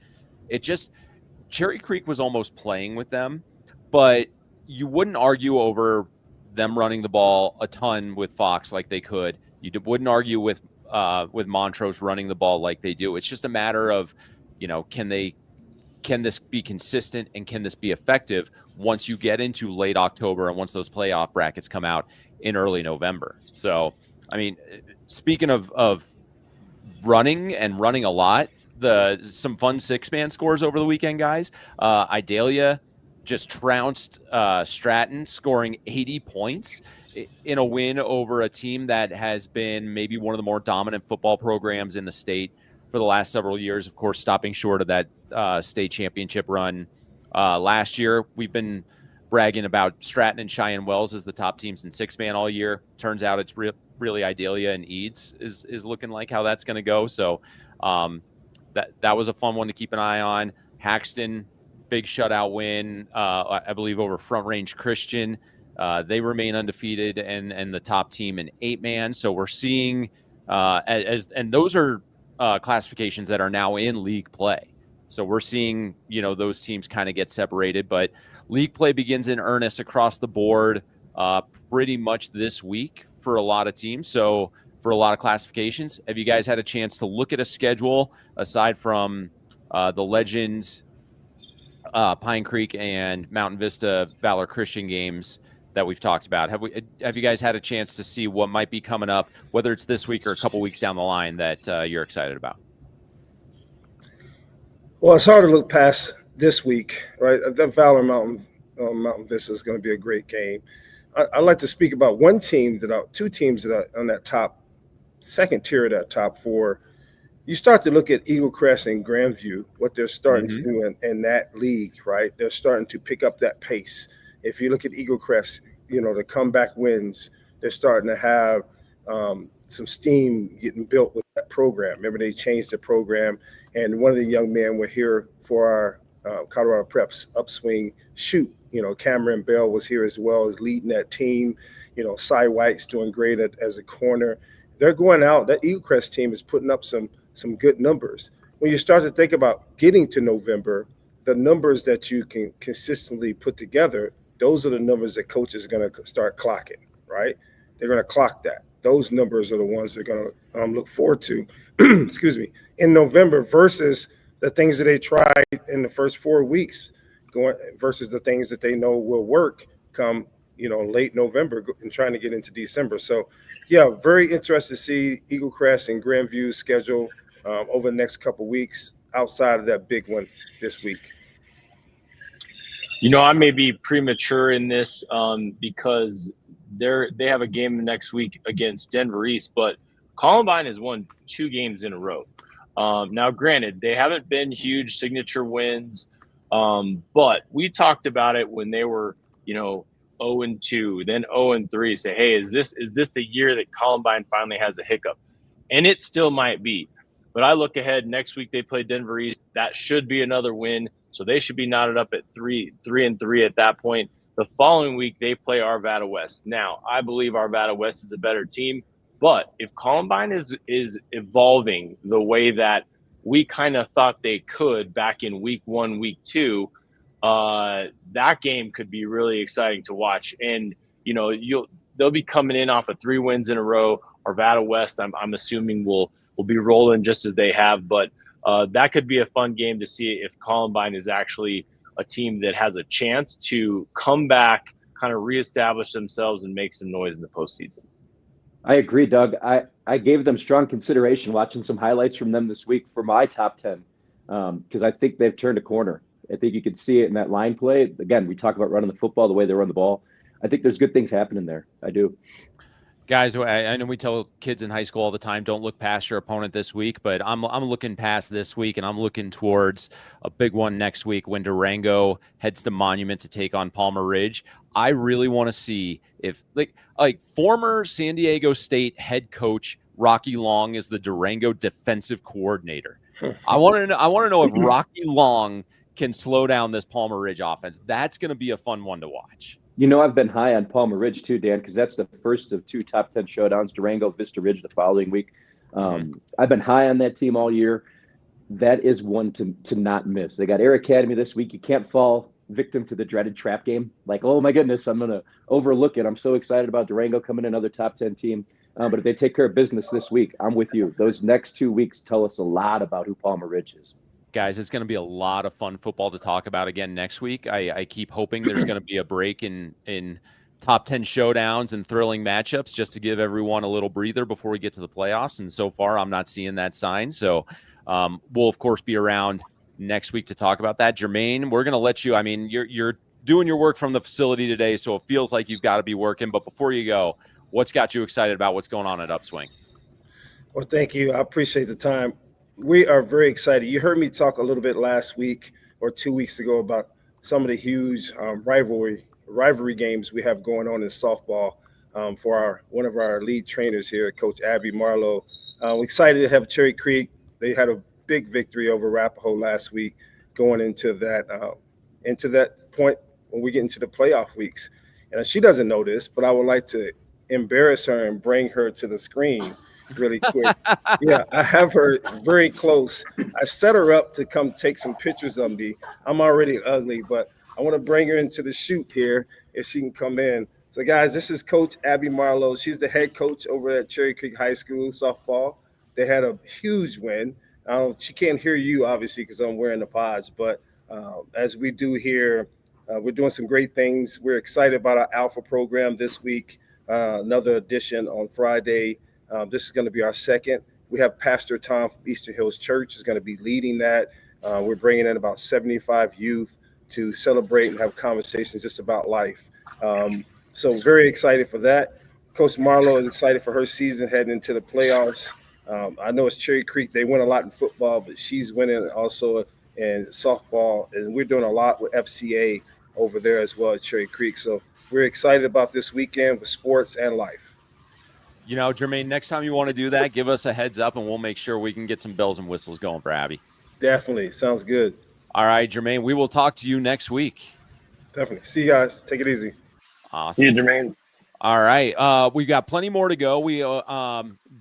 S1: Cherry Creek was almost playing with them, but you wouldn't argue over them running the ball a ton with Fox like they could. You wouldn't argue with Montrose running the ball like they do. It's just a matter of, can this be consistent and can this be effective once you get into late October and once those playoff brackets come out in early November. So, I mean, speaking of running a lot, some fun 6-man scores over the weekend, guys. Idalia just trounced Stratton, scoring 80 points in a win over a team that has been maybe one of the more dominant football programs in the state for the last several years. Of course, stopping short of that state championship run last year. We've been bragging about Stratton and Cheyenne Wells as the top teams in 6-man all year. Turns out it's really Idalia and Eads is looking like how that's going to go. So that was a fun one to keep an eye on. Haxton, big shutout win, I believe, over Front Range Christian. They remain undefeated and the top team in 8-man. So we're seeing and those are classifications that are now in league play. So we're seeing, those teams kind of get separated, but league play begins in earnest across the board pretty much this week for a lot of teams. So for a lot of classifications, have you guys had a chance to look at a schedule aside from the Legends, Pine Creek and Mountain Vista Valor Christian games that we've talked about? Have you guys had a chance to see what might be coming up, whether it's this week or a couple weeks down the line, that you're excited about?
S4: Well, it's hard to look past this week, right? The Valor Mountain Vista is going to be a great game. I'd like to speak about two teams that are on that second tier of that top four. you start to look at Eagle Crest and Grandview, what they're starting to
S1: Mhm.
S4: do in that league, right? They're starting to pick up that pace. If you look at Eagle Crest, the comeback wins, they're starting to have some steam getting built with that program. Remember, they changed the program, and one of the young men were here for our Colorado Preps upswing shoot. Cameron Bell was here as well as leading that team. Cy White's doing great as a corner. They're going out. That Eagle Crest team is putting up some good numbers. When you start to think about getting to November, the numbers that you can consistently put together, those are the numbers that coaches are going to start clocking, right? They're going to clock that. Those numbers are the ones they're going to look forward to, excuse me, in November versus the things that they tried in the first 4 weeks going versus the things that they know will work come, late November and trying to get into December. So, yeah, very interested to see Eagle Crest and Grandview's schedule over the next couple of weeks outside of that big one this week.
S2: I may be premature in this because they have a game next week against Denver East, but Columbine has won 2 games in a row. Now, granted, they haven't been huge signature wins, but we talked about it when they were, 0-2, then 0-3. Say, hey, is this the year that Columbine finally has a hiccup? And it still might be. But I look ahead. Next week they play Denver East. That should be another win. So they should be knotted up at 3-3 at that point. The following week they play Arvada West. Now, I believe Arvada West is a better team, but if Columbine is evolving the way that we kind of thought they could back in week 1, week 2, that game could be really exciting to watch. And they'll be coming in off of 3 wins in a row. Arvada West, I'm assuming will be rolling just as they have, but that could be a fun game to see if Columbine is actually a team that has a chance to come back, kind of reestablish themselves and make some noise in the postseason.
S3: I agree, Doug. I gave them strong consideration watching some highlights from them this week for my top 10 because I think they've turned a corner. I think you could see it in that line play. Again, we talk about running the football, the way they run the ball. I think there's good things happening there. I do.
S1: Guys, I know we tell kids in high school all the time, don't look past your opponent this week, but I'm looking past this week, and I'm looking towards a big one next week when Durango heads to Monument to take on Palmer Ridge. I really want to see if like former San Diego State head coach Rocky Long is the Durango defensive coordinator. I want to know if Rocky Long can slow down this Palmer Ridge offense. That's going to be a fun one to watch.
S3: I've been high on Palmer Ridge too, Dan, because that's the first of 2 top 10 showdowns. Durango, Vista Ridge the following week. I've been high on that team all year. That is one to not miss. They got Air Academy this week. You can't fall victim to the dreaded trap game. Like, oh my goodness, I'm going to overlook it. I'm so excited about Durango coming in, another top 10 team. But if they take care of business this week, I'm with you. Those next 2 weeks tell us a lot about who Palmer Ridge is.
S1: Guys, it's going to be a lot of fun football to talk about again next week. I keep hoping there's going to be a break in top 10 showdowns and thrilling matchups just to give everyone a little breather before we get to the playoffs. And so far, I'm not seeing that sign. So we'll, of course, be around next week to talk about that. Jermaine, we're going to let you – I mean, you're doing your work from the facility today, so it feels like you've got to be working. But before you go, what's got you excited about what's going on at Upswing?
S4: Well, thank you. I appreciate the time. We are very excited. You heard me talk a little bit last week or 2 weeks ago about some of the huge rivalry games we have going on in softball for one of our lead trainers here, Coach Abby Marlowe. We're excited to have Cherry Creek. They had a big victory over Arapahoe last week, going into that point when we get into the playoff weeks. And she doesn't know this, but I would like to embarrass her and bring her to the screen really quick. Yeah, I have her very close. I set her up to come take some pictures of me. I'm already ugly, but I want to bring her into the shoot here if she can come in. So, guys, this is Coach Abby Marlowe. She's the head coach over at Cherry Creek High School softball. They had a huge win. She can't hear you, obviously, because I'm wearing the pods, but as we do here, we're doing some great things. We're excited about our Alpha program this week, another edition on Friday. This is going to be our second. We have Pastor Tom from Eastern Hills Church is going to be leading that. We're bringing in about 75 youth to celebrate and have conversations just about life. So very excited for that. Coach Marlowe is excited for her season heading into the playoffs. I know it's Cherry Creek. They win a lot in football, but she's winning also in softball, and we're doing a lot with FCA over there as well at Cherry Creek. So we're excited about this weekend with sports and life.
S1: You know, Jermaine, next time you want to do that, give us a heads up, and we'll make sure we can get some bells and whistles going for Abby.
S4: Definitely. Sounds good.
S1: All right, Jermaine, we will talk to you next week.
S4: Definitely. See you guys. Take it easy.
S1: Awesome.
S2: See you, Jermaine.
S1: All right. We've got plenty more to go.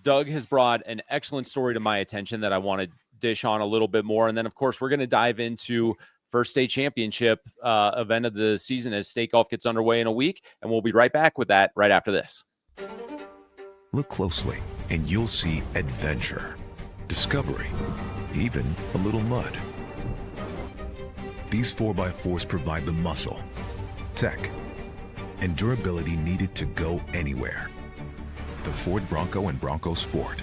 S1: Doug has brought an excellent story to my attention that I want to dish on a little bit more. And then, of course, we're going to dive into first state championship event of the season as state golf gets underway in a week. And we'll be right back with that right after this.
S6: Look closely and you'll see adventure, discovery, even a little mud. These 4x4s provide the muscle, tech, and durability needed to go anywhere. The Ford Bronco and Bronco Sport.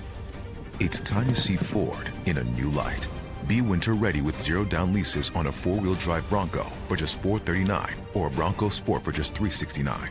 S6: It's time to see Ford in a new light. Be winter ready with 0 down leases on a 4-wheel drive Bronco for just $439 or a Bronco Sport for just $369.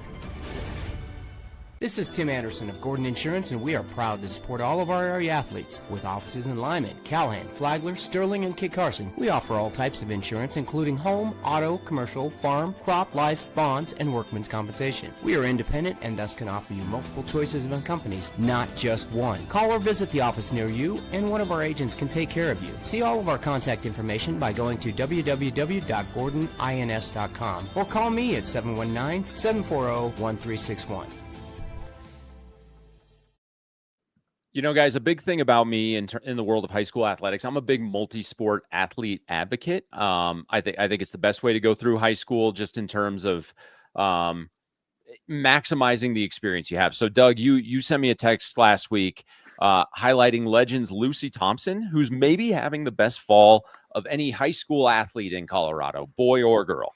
S7: This is Tim Anderson of Gordon Insurance, and we are proud to support all of our area athletes. With offices in Limon, Callahan, Flagler, Sterling, and Kit Carson, we offer all types of insurance, including home, auto, commercial, farm, crop, life, bonds, and workman's compensation. We are independent and thus can offer you multiple choices of companies, not just one. Call or visit the office near you, and one of our agents can take care of you. See all of our contact information by going to www.gordonins.com or call me at 719-740-1361.
S1: You know, guys, a big thing about me in the world of high school athletics, I'm a big multi-sport athlete advocate. I think it's the best way to go through high school, just in terms of maximizing the experience you have. So, Doug, you sent me a text last week highlighting legends Lucy Thompson, who's maybe having the best fall of any high school athlete in Colorado, boy or girl.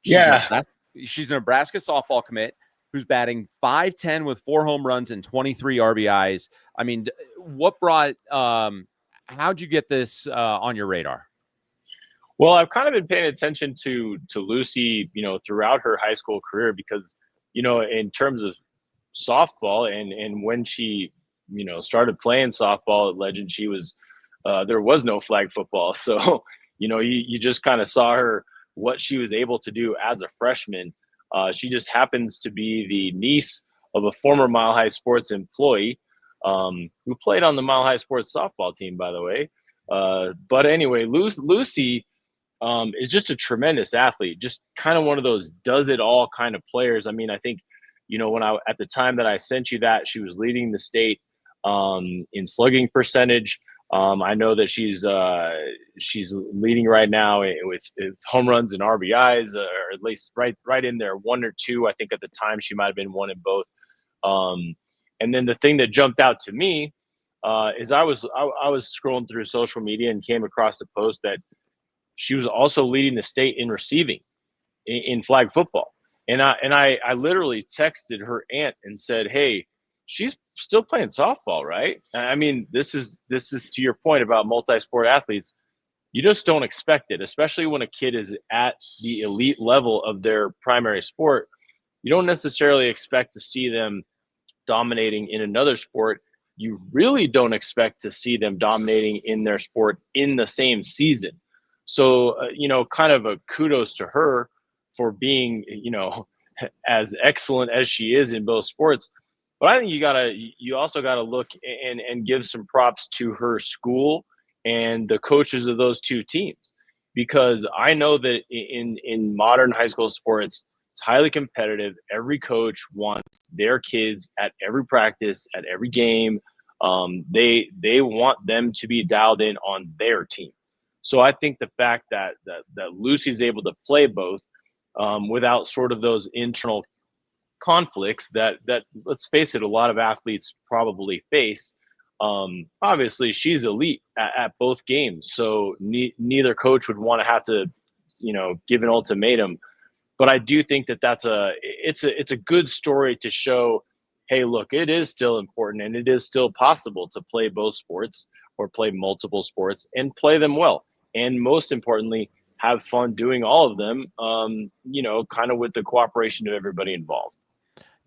S1: She's a Nebraska softball commit who's batting .510 with 4 home runs and 23 RBIs. I mean, what brought how'd you get this on your radar?
S2: Well, I've kind of been paying attention to Lucy, throughout her high school career because, in terms of softball and when she, started playing softball at Legend, she was there was no flag football. So, you just kind of saw her, what she was able to do as a freshman. She just happens to be the niece of a former Mile High Sports employee who played on the Mile High Sports softball team, by the way. But anyway, Lucy is just a tremendous athlete, just kind of one of those does-it-all kind of players. I mean, I think, at the time that I sent you that, she was leading the state in slugging percentage. I know that she's leading right now with home runs and RBIs, or at least right in there, 1 or 2. I think at the time she might have been 1 in both. And then the thing that jumped out to me is I was scrolling through social media and came across a post that she was also leading the state in receiving in flag football. And I literally texted her aunt and said, "Hey, she's still playing softball, right?" I mean, this is to your point about multi-sport athletes. You just don't expect it, especially when a kid is at the elite level of their primary sport. You don't necessarily expect to see them dominating in another sport. You really don't expect to see them dominating in their sport in the same season. So, kind of a kudos to her for being, as excellent as she is in both sports. But I think you also gotta look and give some props to her school and the coaches of those two teams, because I know that in modern high school sports, it's highly competitive. Every coach wants their kids at every practice, at every game. They want them to be dialed in on their team. So I think the fact that Lucy's able to play both without sort of those internal conflicts that let's face it, a lot of athletes probably face. Obviously she's elite at both games, so neither coach would want to have to give an ultimatum. But I do think that it's a good story to show, hey, look, it is still important and it is still possible to play both sports or play multiple sports and play them well, and most importantly, have fun doing all of them, kind of with the cooperation of everybody involved.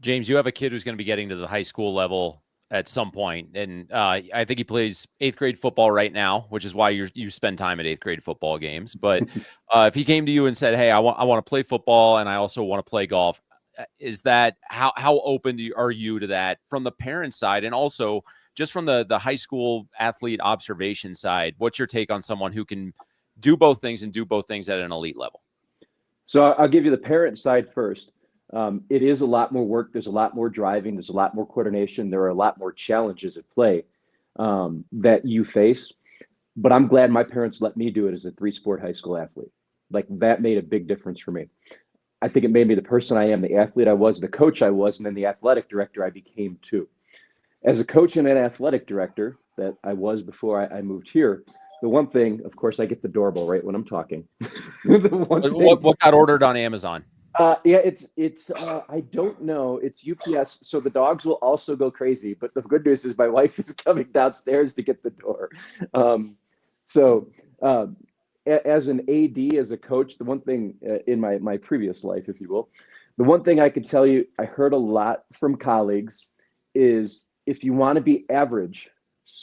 S1: James, you have a kid who's going to be getting to the high school level at some point. And I think he plays 8th grade football right now, which is why you spend time at 8th grade football games. But if he came to you and said, hey, I want to play football and I also want to play golf, is that how open are you to that from the parent side? And also just from the high school athlete observation side, what's your take on someone who can do both things and do both things at an elite level?
S3: So I'll give you the parent side first. It is a lot more work. There's a lot more driving. There's a lot more coordination. There are a lot more challenges at play that you face. But I'm glad my parents let me do it as a 3-sport high school athlete. Like, that made a big difference for me. I think it made me the person I am, the athlete I was, the coach I was, and then the athletic director I became too. As a coach and an athletic director that I was before I moved here, the one thing, of course, I get the doorbell right when I'm talking.
S1: What got ordered on Amazon?
S3: Yeah, it's I don't know. It's UPS, so the dogs will also go crazy. But the good news is my wife is coming downstairs to get the door. As an AD, as a coach, the one thing in my previous life, if you will, the one thing I could tell you, I heard a lot from colleagues is, if you want to be average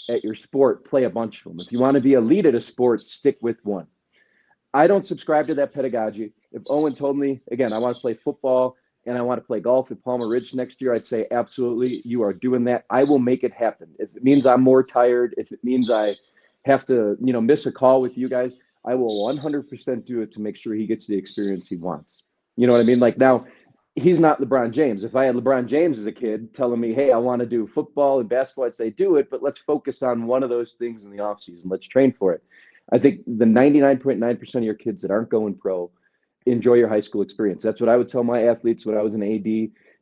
S3: at your sport, play a bunch of them. If you want to be elite at a sport, stick with one. I don't subscribe to that pedagogy. If Owen told me, again, I want to play football and I want to play golf at Palmer Ridge next year, I'd say, absolutely, you are doing that. I will make it happen. If it means I'm more tired, if it means I have to, miss a call with you guys, I will 100% do it to make sure he gets the experience he wants. You know what I mean? Like, now, he's not LeBron James. If I had LeBron James as a kid telling me, hey, I want to do football and basketball, I'd say, do it, but let's focus on one of those things in the offseason. Let's train for it. I think the 99.9% of your kids that aren't going pro enjoy your high school experience. That's what I would tell my athletes when I was an AD.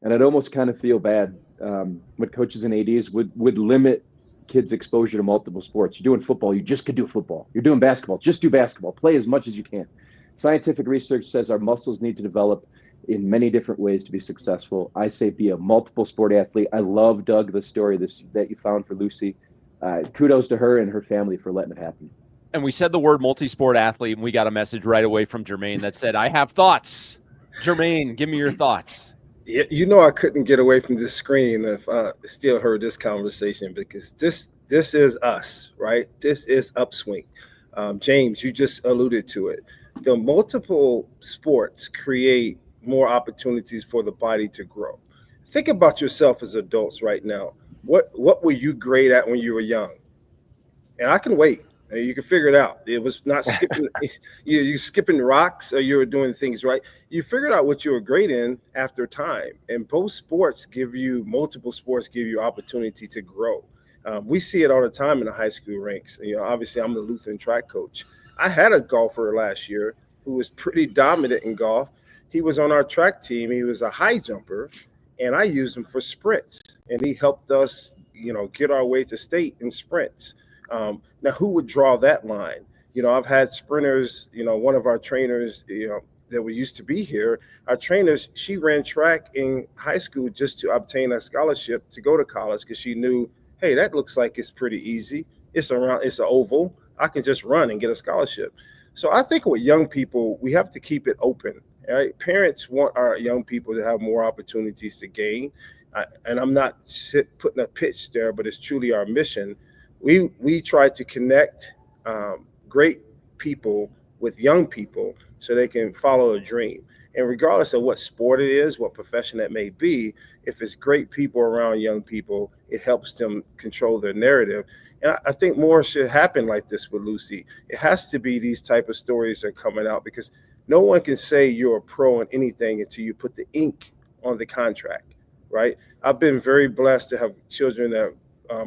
S3: And I'd almost kind of feel bad when coaches and ADs would limit kids' exposure to multiple sports. You're doing football, you just could do football. You're doing basketball, just do basketball. Play as much as you can. Scientific research says our muscles need to develop in many different ways to be successful. I say be a multiple sport athlete. I love, Doug, the story that you found for Lucy. Kudos to her and her family for letting it happen.
S1: And we said the word multi-sport athlete, and we got a message right away from Jermaine that said, I have thoughts. Jermaine, give me your thoughts.
S4: Yeah, I couldn't get away from this screen if I still heard this conversation, because this is us, right? This is UPSWING. James, you just alluded to it. The multiple sports create more opportunities for the body to grow. Think about yourself as adults right now. What were you great at when you were young? And I can wait. You can figure it out. It was not skipping. you skipping rocks, or you were doing things right. You figured out what you were great in after time. And multiple sports give you opportunity to grow. We see it all the time in the high school ranks. Obviously, I'm the Lutheran track coach. I had a golfer last year who was pretty dominant in golf. He was on our track team. He was a high jumper, and I used him for sprints. And he helped us, get our way to state in sprints. Now, who would draw that line? I've had sprinters, one of our trainers, that we used to be here, our trainers, she ran track in high school just to obtain a scholarship to go to college, because she knew, hey, that looks like it's pretty easy. It's an oval. I can just run and get a scholarship. So I think with young people, we have to keep it open. Right? Parents want our young people to have more opportunities to gain. And I'm not putting a pitch there, but it's truly our mission. We try to connect great people with young people so they can follow a dream. And regardless of what sport it is, what profession that may be, if it's great people around young people, it helps them control their narrative. And I think more should happen like this with Lucy. It has to be these type of stories that are coming out, because no one can say you're a pro in anything until you put the ink on the contract, right? I've been very blessed to have children that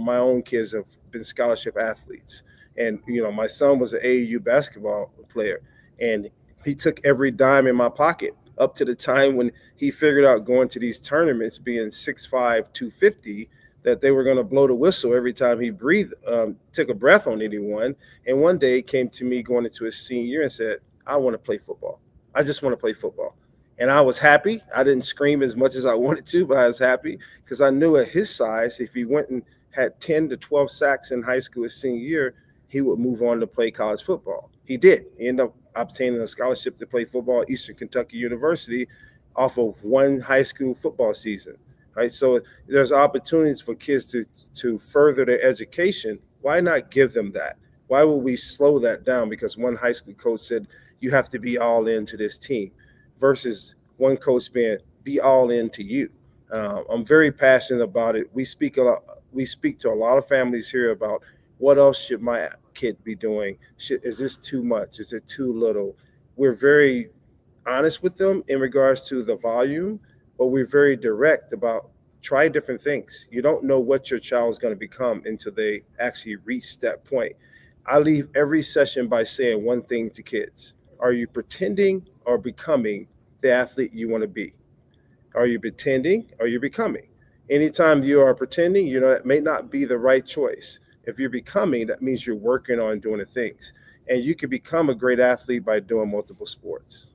S4: my own kids have been scholarship athletes. And, my son was an AAU basketball player, and he took every dime in my pocket up to the time when he figured out going to these tournaments, being 6'5", 250, that they were going to blow the whistle every time he breathed, took a breath on anyone. And one day he came to me going into his senior year and said, I want to play football. I just want to play football. And I was happy. I didn't scream as much as I wanted to, but I was happy, because I knew at his size, if he went and had 10 to 12 sacks in high school his senior year, he would move on to play college football. He did. He ended up obtaining a scholarship to play football at Eastern Kentucky University off of one high school football season. right? So there's opportunities for kids to further their education. Why not give them that? Why would we slow that down? Because one high school coach said you have to be all into this team, versus one coach being be all into you. I'm very passionate about it. We speak a lot. We speak to a lot of families here about what else should my kid be doing. Is this too much? Is it too little? We're very honest with them in regards to the volume, but we're very direct about try different things. You don't know what your child is going to become until they actually reach that point. I leave every session by saying one thing to kids: are you pretending or becoming the athlete you want to be? Are you pretending or are you becoming? Anytime you are pretending, it may not be the right choice. If you're becoming, that means you're working on doing the things. And you can become a great athlete by doing multiple sports.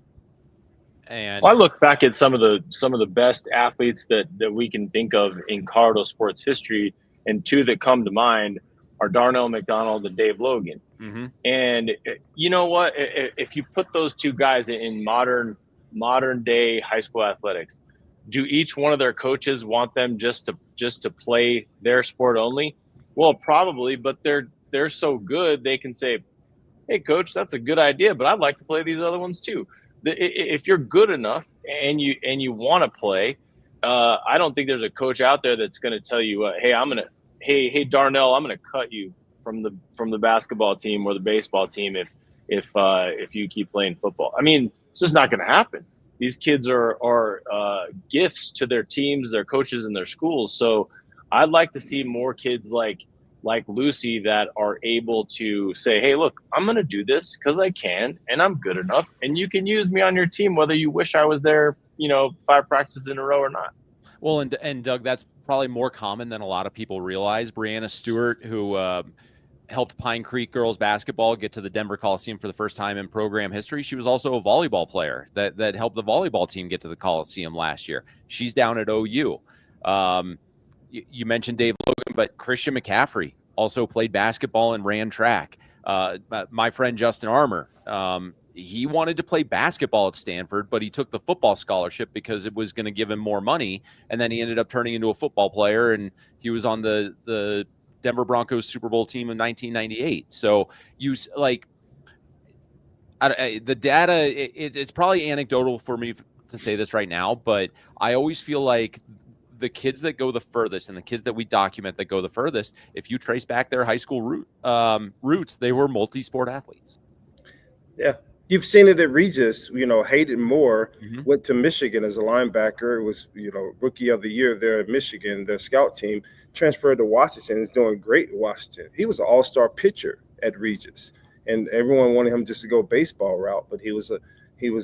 S1: And
S2: I look back at some of the best athletes that we can think of in Colorado sports history, and two that come to mind are Darnell McDonald and Dave Logan.
S1: mm-hmm.
S2: And you know what? If you put those two guys in modern day high school athletics, do each one of their coaches want them just to play their sport only? Well, probably, but they're so good they can say, "Hey, coach, that's a good idea, but I'd like to play these other ones too." If you're good enough and you want to play, I don't think there's a coach out there that's going to tell you, "Hey, Darnell, I'm going to cut you from the basketball team or the baseball team if you keep playing football." I mean, it's just not going to happen. These kids are gifts to their teams, their coaches, and their schools. So I'd like to see more kids like Lucy that are able to say, "Hey, look, I'm going to do this because I can, and I'm good enough, and you can use me on your team, whether you wish I was there, 5 practices in a row or not."
S1: Well, and Doug, that's probably more common than a lot of people realize. Brianna Stewart, who helped Pine Creek girls basketball get to the Denver Coliseum for the first time in program history. She was also a volleyball player that helped the volleyball team get to the Coliseum last year. She's down at OU. You mentioned Dave Logan, but Christian McCaffrey also played basketball and ran track. My friend Justin Armour, he wanted to play basketball at Stanford, but he took the football scholarship because it was going to give him more money. And then he ended up turning into a football player, and he was on the Denver Broncos Super Bowl team in 1998. So the data, it's probably anecdotal for me to say this right now, but I always feel like the kids that go the furthest and the kids that we document that go the furthest, if you trace back their high school roots, they were multi-sport athletes.
S4: Yeah. You've seen it at Regis. Hayden Moore went to Michigan as a linebacker. It was, rookie of the year there at Michigan. Their scout team transferred to Washington. Is doing great at Washington. He was an all-star pitcher at Regis, and everyone wanted him just to go baseball route, but he was a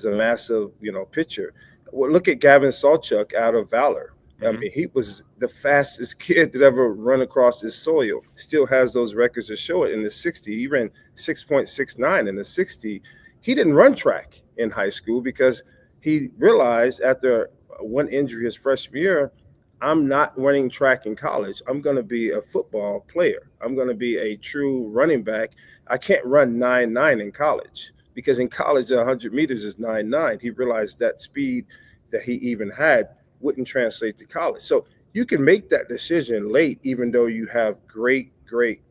S4: massive, pitcher. Well, look at Gavin Salchuk out of Valor. I mean, he was the fastest kid that ever run across his soil. Still has those records to show it in the 60. He ran 6.69 in the 60. He didn't run track in high school because he realized after one injury his freshman year, I'm not running track in college. I'm going to be a football player. I'm going to be a true running back. I can't run 9.9 in college because in college, 100 meters is 9.9. He realized that speed that he even had wouldn't translate to college. So you can make that decision late, even though you have great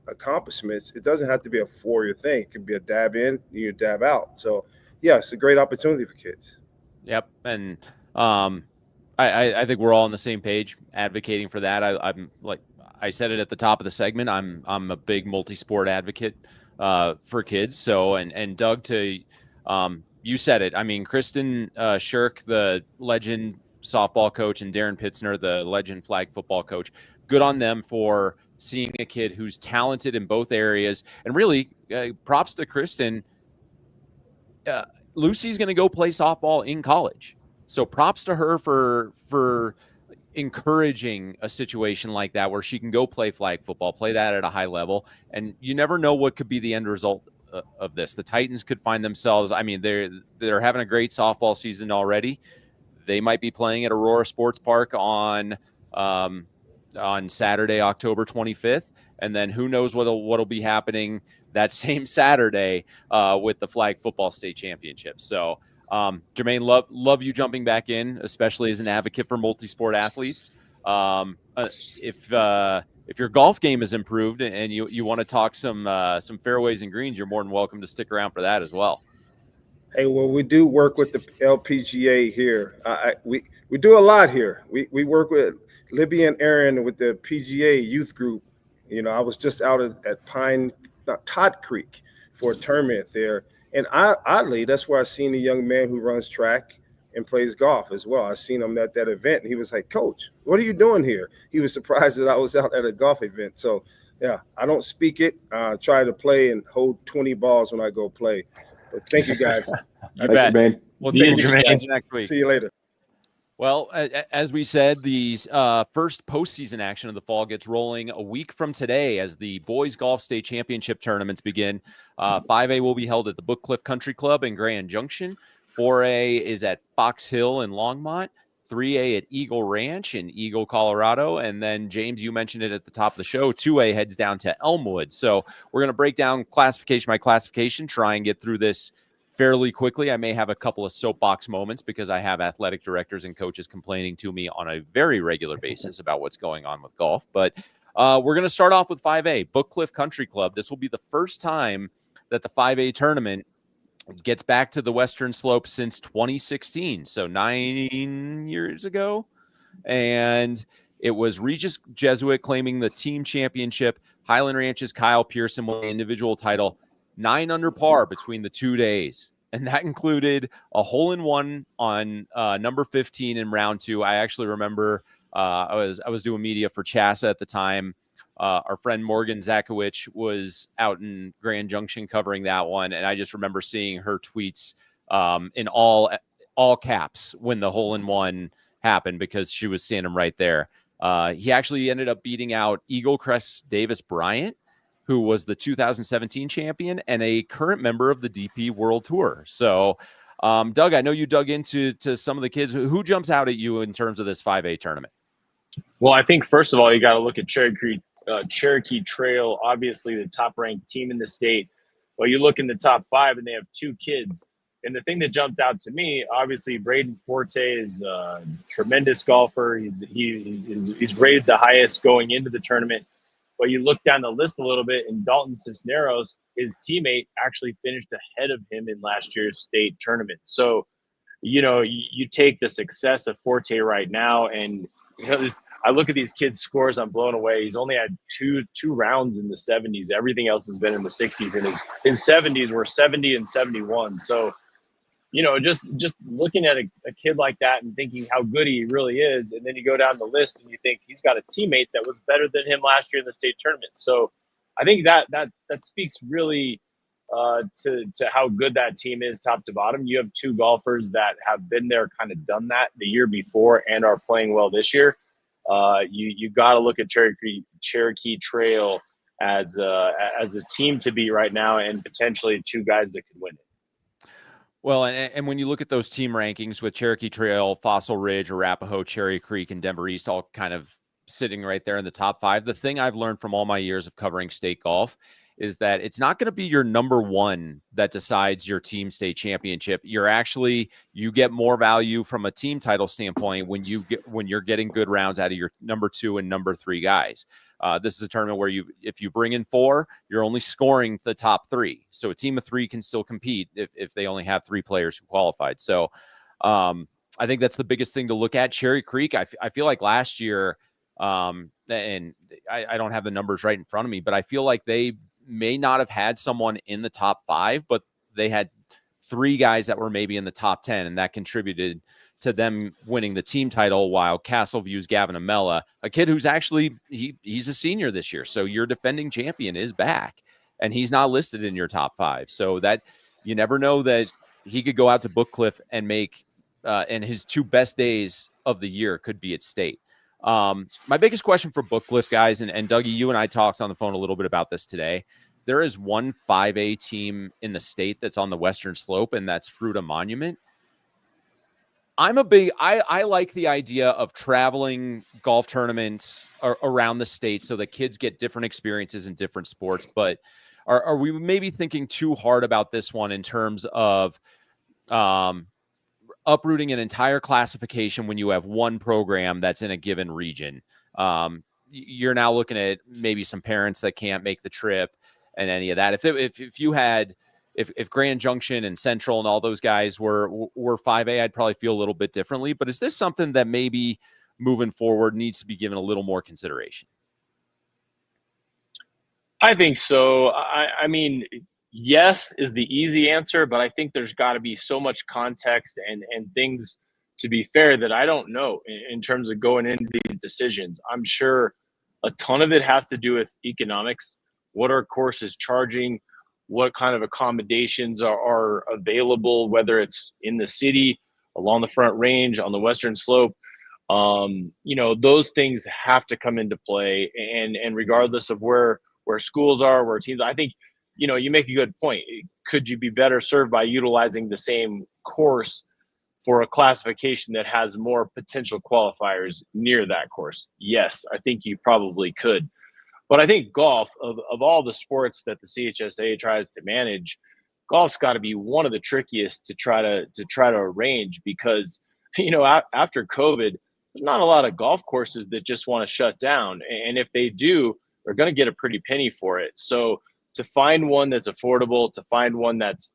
S4: accomplishments. It doesn't have to be a 4-year thing. It could be a dab in, you dab out. So yeah, it's a great opportunity for kids.
S1: Yep. And I think we're all on the same page advocating for that. I'm like I said it at the top of the segment. I'm a big multi-sport advocate for kids. So and Doug, you said it. I mean, Kristen Shirk, the legend softball coach, and Darren Pitzner, the legend flag football coach, good on them for seeing a kid who's talented in both areas. And really, props to Kristen. Lucy's going to go play softball in college. So props to her for encouraging a situation like that where she can go play flag football, play that at a high level. And you never know what could be the end result of this. The Titans could find themselves, I mean, they're having a great softball season already. They might be playing at Aurora Sports Park on Saturday, October 25th. And then who knows what'll be happening that same Saturday with the flag football state championship. So Jermaine, love you jumping back in, especially as an advocate for multi-sport athletes. If your golf game is improved and you want to talk some fairways and greens, you're more than welcome to stick around for that as well.
S4: Hey, well, we do work with the LPGA here. We do a lot here. We work with Libby and Aaron with the PGA youth group. You know, I was just out at Todd Creek for a tournament there. And oddly, that's where I seen the young man who runs track and plays golf as well. I seen him at that event, and he was like, "Coach, what are you doing here?" He was surprised that I was out at a golf event. So, yeah, I don't speak it. Try to play and hold 20 balls when I go play. But thank you, guys.
S1: You bet. We'll see you next week.
S4: See you later.
S1: Well, as we said, the first postseason action of the fall gets rolling a week from today as the Boys Golf State Championship tournaments begin. 5A will be held at the Book Cliff Country Club in Grand Junction. 4A is at Fox Hill in Longmont. 3A at Eagle Ranch in Eagle, Colorado. And then, James, you mentioned it at the top of the show, 2A heads down to Elmwood. So we're going to break down classification by classification, try and get through this fairly quickly. I may have a couple of soapbox moments because I have athletic directors and coaches complaining to me on a very regular basis about what's going on with golf. But we're going to start off with 5A, Book Cliff Country Club. This will be the first time that the 5A tournament gets back to the Western Slope since 2016, so 9 years ago. And it was Regis Jesuit claiming the team championship. Highland Ranch's Kyle Pearson won the individual title, 9 under par between the 2 days. And that included a hole-in-one on number 15 in round 2. I actually remember I was doing media for Chassa at the time. Our friend Morgan Zakowicz was out in Grand Junction covering that one, and I just remember seeing her tweets in all caps when the hole-in-one happened because she was standing right there. He actually ended up beating out Eagle Crest Davis Bryant, who was the 2017 champion and a current member of the DP World Tour. So, Doug, I know you dug into some of the kids. Who jumps out at you in terms of this 5A tournament?
S2: Well, I think, first of all, you got to look at Cherokee Trail, obviously the top-ranked team in the state. Well, you look in the top 5, and they have 2 kids. And the thing that jumped out to me, obviously, Braden Forte is a tremendous golfer. He's rated the highest going into the tournament. But you look down the list a little bit, and Dalton Cisneros, his teammate, actually finished ahead of him in last year's state tournament. So, you know, you take the success of Forte right now, and you know, I look at these kids' scores, I'm blown away. He's only had two rounds in the 70s. Everything else has been in the 60s, and his 70s were 70 and 71. So, you know, just looking at a kid like that and thinking how good he really is, and then you go down the list and you think he's got a teammate that was better than him last year in the state tournament. So I think that speaks really to how good that team is top to bottom. You have 2 golfers that have been there, kind of done that the year before and are playing well this year. You got to look at Cherokee Trail as a team to beat right now, and potentially 2 guys that could win it.
S1: Well, and when you look at those team rankings with Cherokee Trail, Fossil Ridge, Arapahoe, Cherry Creek, and Denver East all kind of sitting right there in the top 5, the thing I've learned from all my years of covering state golf is that it's not going to be your number 1 that decides your team state championship. You get more value from a team title standpoint when you're getting good rounds out of your number 2 and number 3 guys. This is a tournament where if you bring in 4, you're only scoring the top 3. So a team of 3 can still compete if they only have 3 players who qualified. So I think that's the biggest thing to look at. Cherry Creek, I feel like last year, and I don't have the numbers right in front of me, but I feel like they may not have had someone in the top 5, but they had 3 guys that were maybe in the top 10, and that contributed to them winning the team title, while Castleview's Gavin Amella, a kid who's actually, he's a senior this year. So your defending champion is back, and he's not listed in your top 5. So that you never know that he could go out to Book Cliff and make, and his 2 best days of the year could be at state. My biggest question for Book Cliff, guys, and Dougie, you and I talked on the phone a little bit about this today. There is one 5A team in the state that's on the Western Slope, and that's Fruita Monument. I like the idea of traveling golf tournaments around the state so that kids get different experiences in different sports. But are we maybe thinking too hard about this one in terms of uprooting an entire classification when you have one program that's in a given region. You're now looking at maybe some parents that can't make the trip and any of that. If Grand Junction and Central and all those guys were 5A, I'd probably feel a little bit differently. But is this something that maybe moving forward needs to be given a little more consideration?
S2: I think so. I mean, yes is the easy answer, but I think there's got to be so much context and things, to be fair, that I don't know in terms of going into these decisions. I'm sure a ton of it has to do with economics. What are courses charging? What kind of accommodations are available, whether it's in the city, along the Front Range, on the Western Slope. Those things have to come into play. And regardless of where schools are, where teams, I think, you make a good point. Could you be better served by utilizing the same course for a classification that has more potential qualifiers near that course? Yes, I think you probably could. But I think golf, of all the sports that the CHSA tries to manage, golf's got to be one of the trickiest to try to arrange, because, after COVID, there's not a lot of golf courses that just want to shut down. And if they do, they're going to get a pretty penny for it. So to find one that's affordable, to find one that's,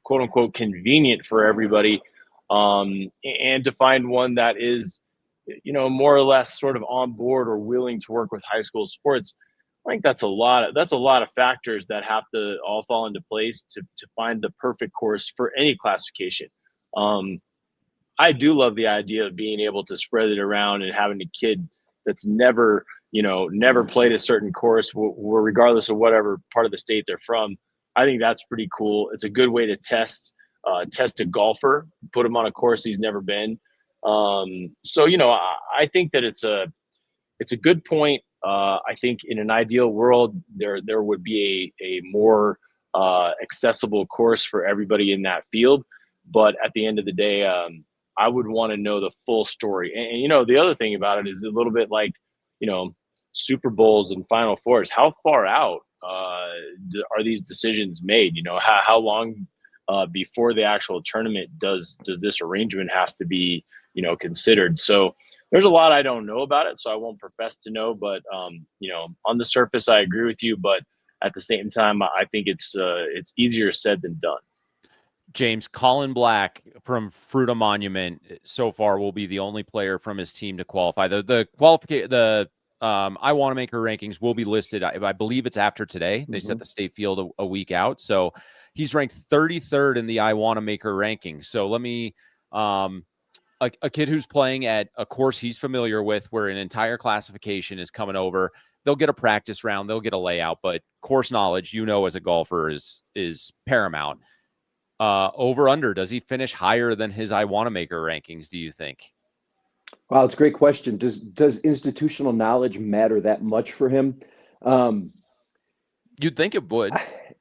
S2: quote unquote, convenient for everybody, and to find one that is, more or less sort of on board or willing to work with high school sports, I think that's a lot of factors that have to all fall into place to find the perfect course for any classification. I do love the idea of being able to spread it around and having a kid that's never played a certain course, regardless of whatever part of the state they're from. I think that's pretty cool. It's a good way to test a golfer, put him on a course he's never been. I think that it's a good point. I think in an ideal world, there would be a more accessible course for everybody in that field. But at the end of the day, I would want to know the full story. And the other thing about it is a little bit like, Super Bowls and Final Fours. How far out are these decisions made? How long before the actual tournament does this arrangement has to be considered? So there's a lot I don't know about it, so I won't profess to know. But on the surface, I agree with you. But at the same time, I think it's easier said than done.
S1: James, Colin Black from Fruita Monument so far will be the only player from his team to qualify. The I Want to Make Her rankings will be listed. I believe it's after today. They set the state field a week out. So he's ranked 33rd in the I Want to Make Her rankings. So let me, a kid who's playing at a course he's familiar with, where an entire classification is coming over. They'll get a practice round. They'll get a layout, but course knowledge, as a golfer, is paramount. Over under, does he finish higher than his I Want to Make Her rankings, do you think?
S3: Wow, it's a great question. Does institutional knowledge matter that much for him?
S1: You'd think it would.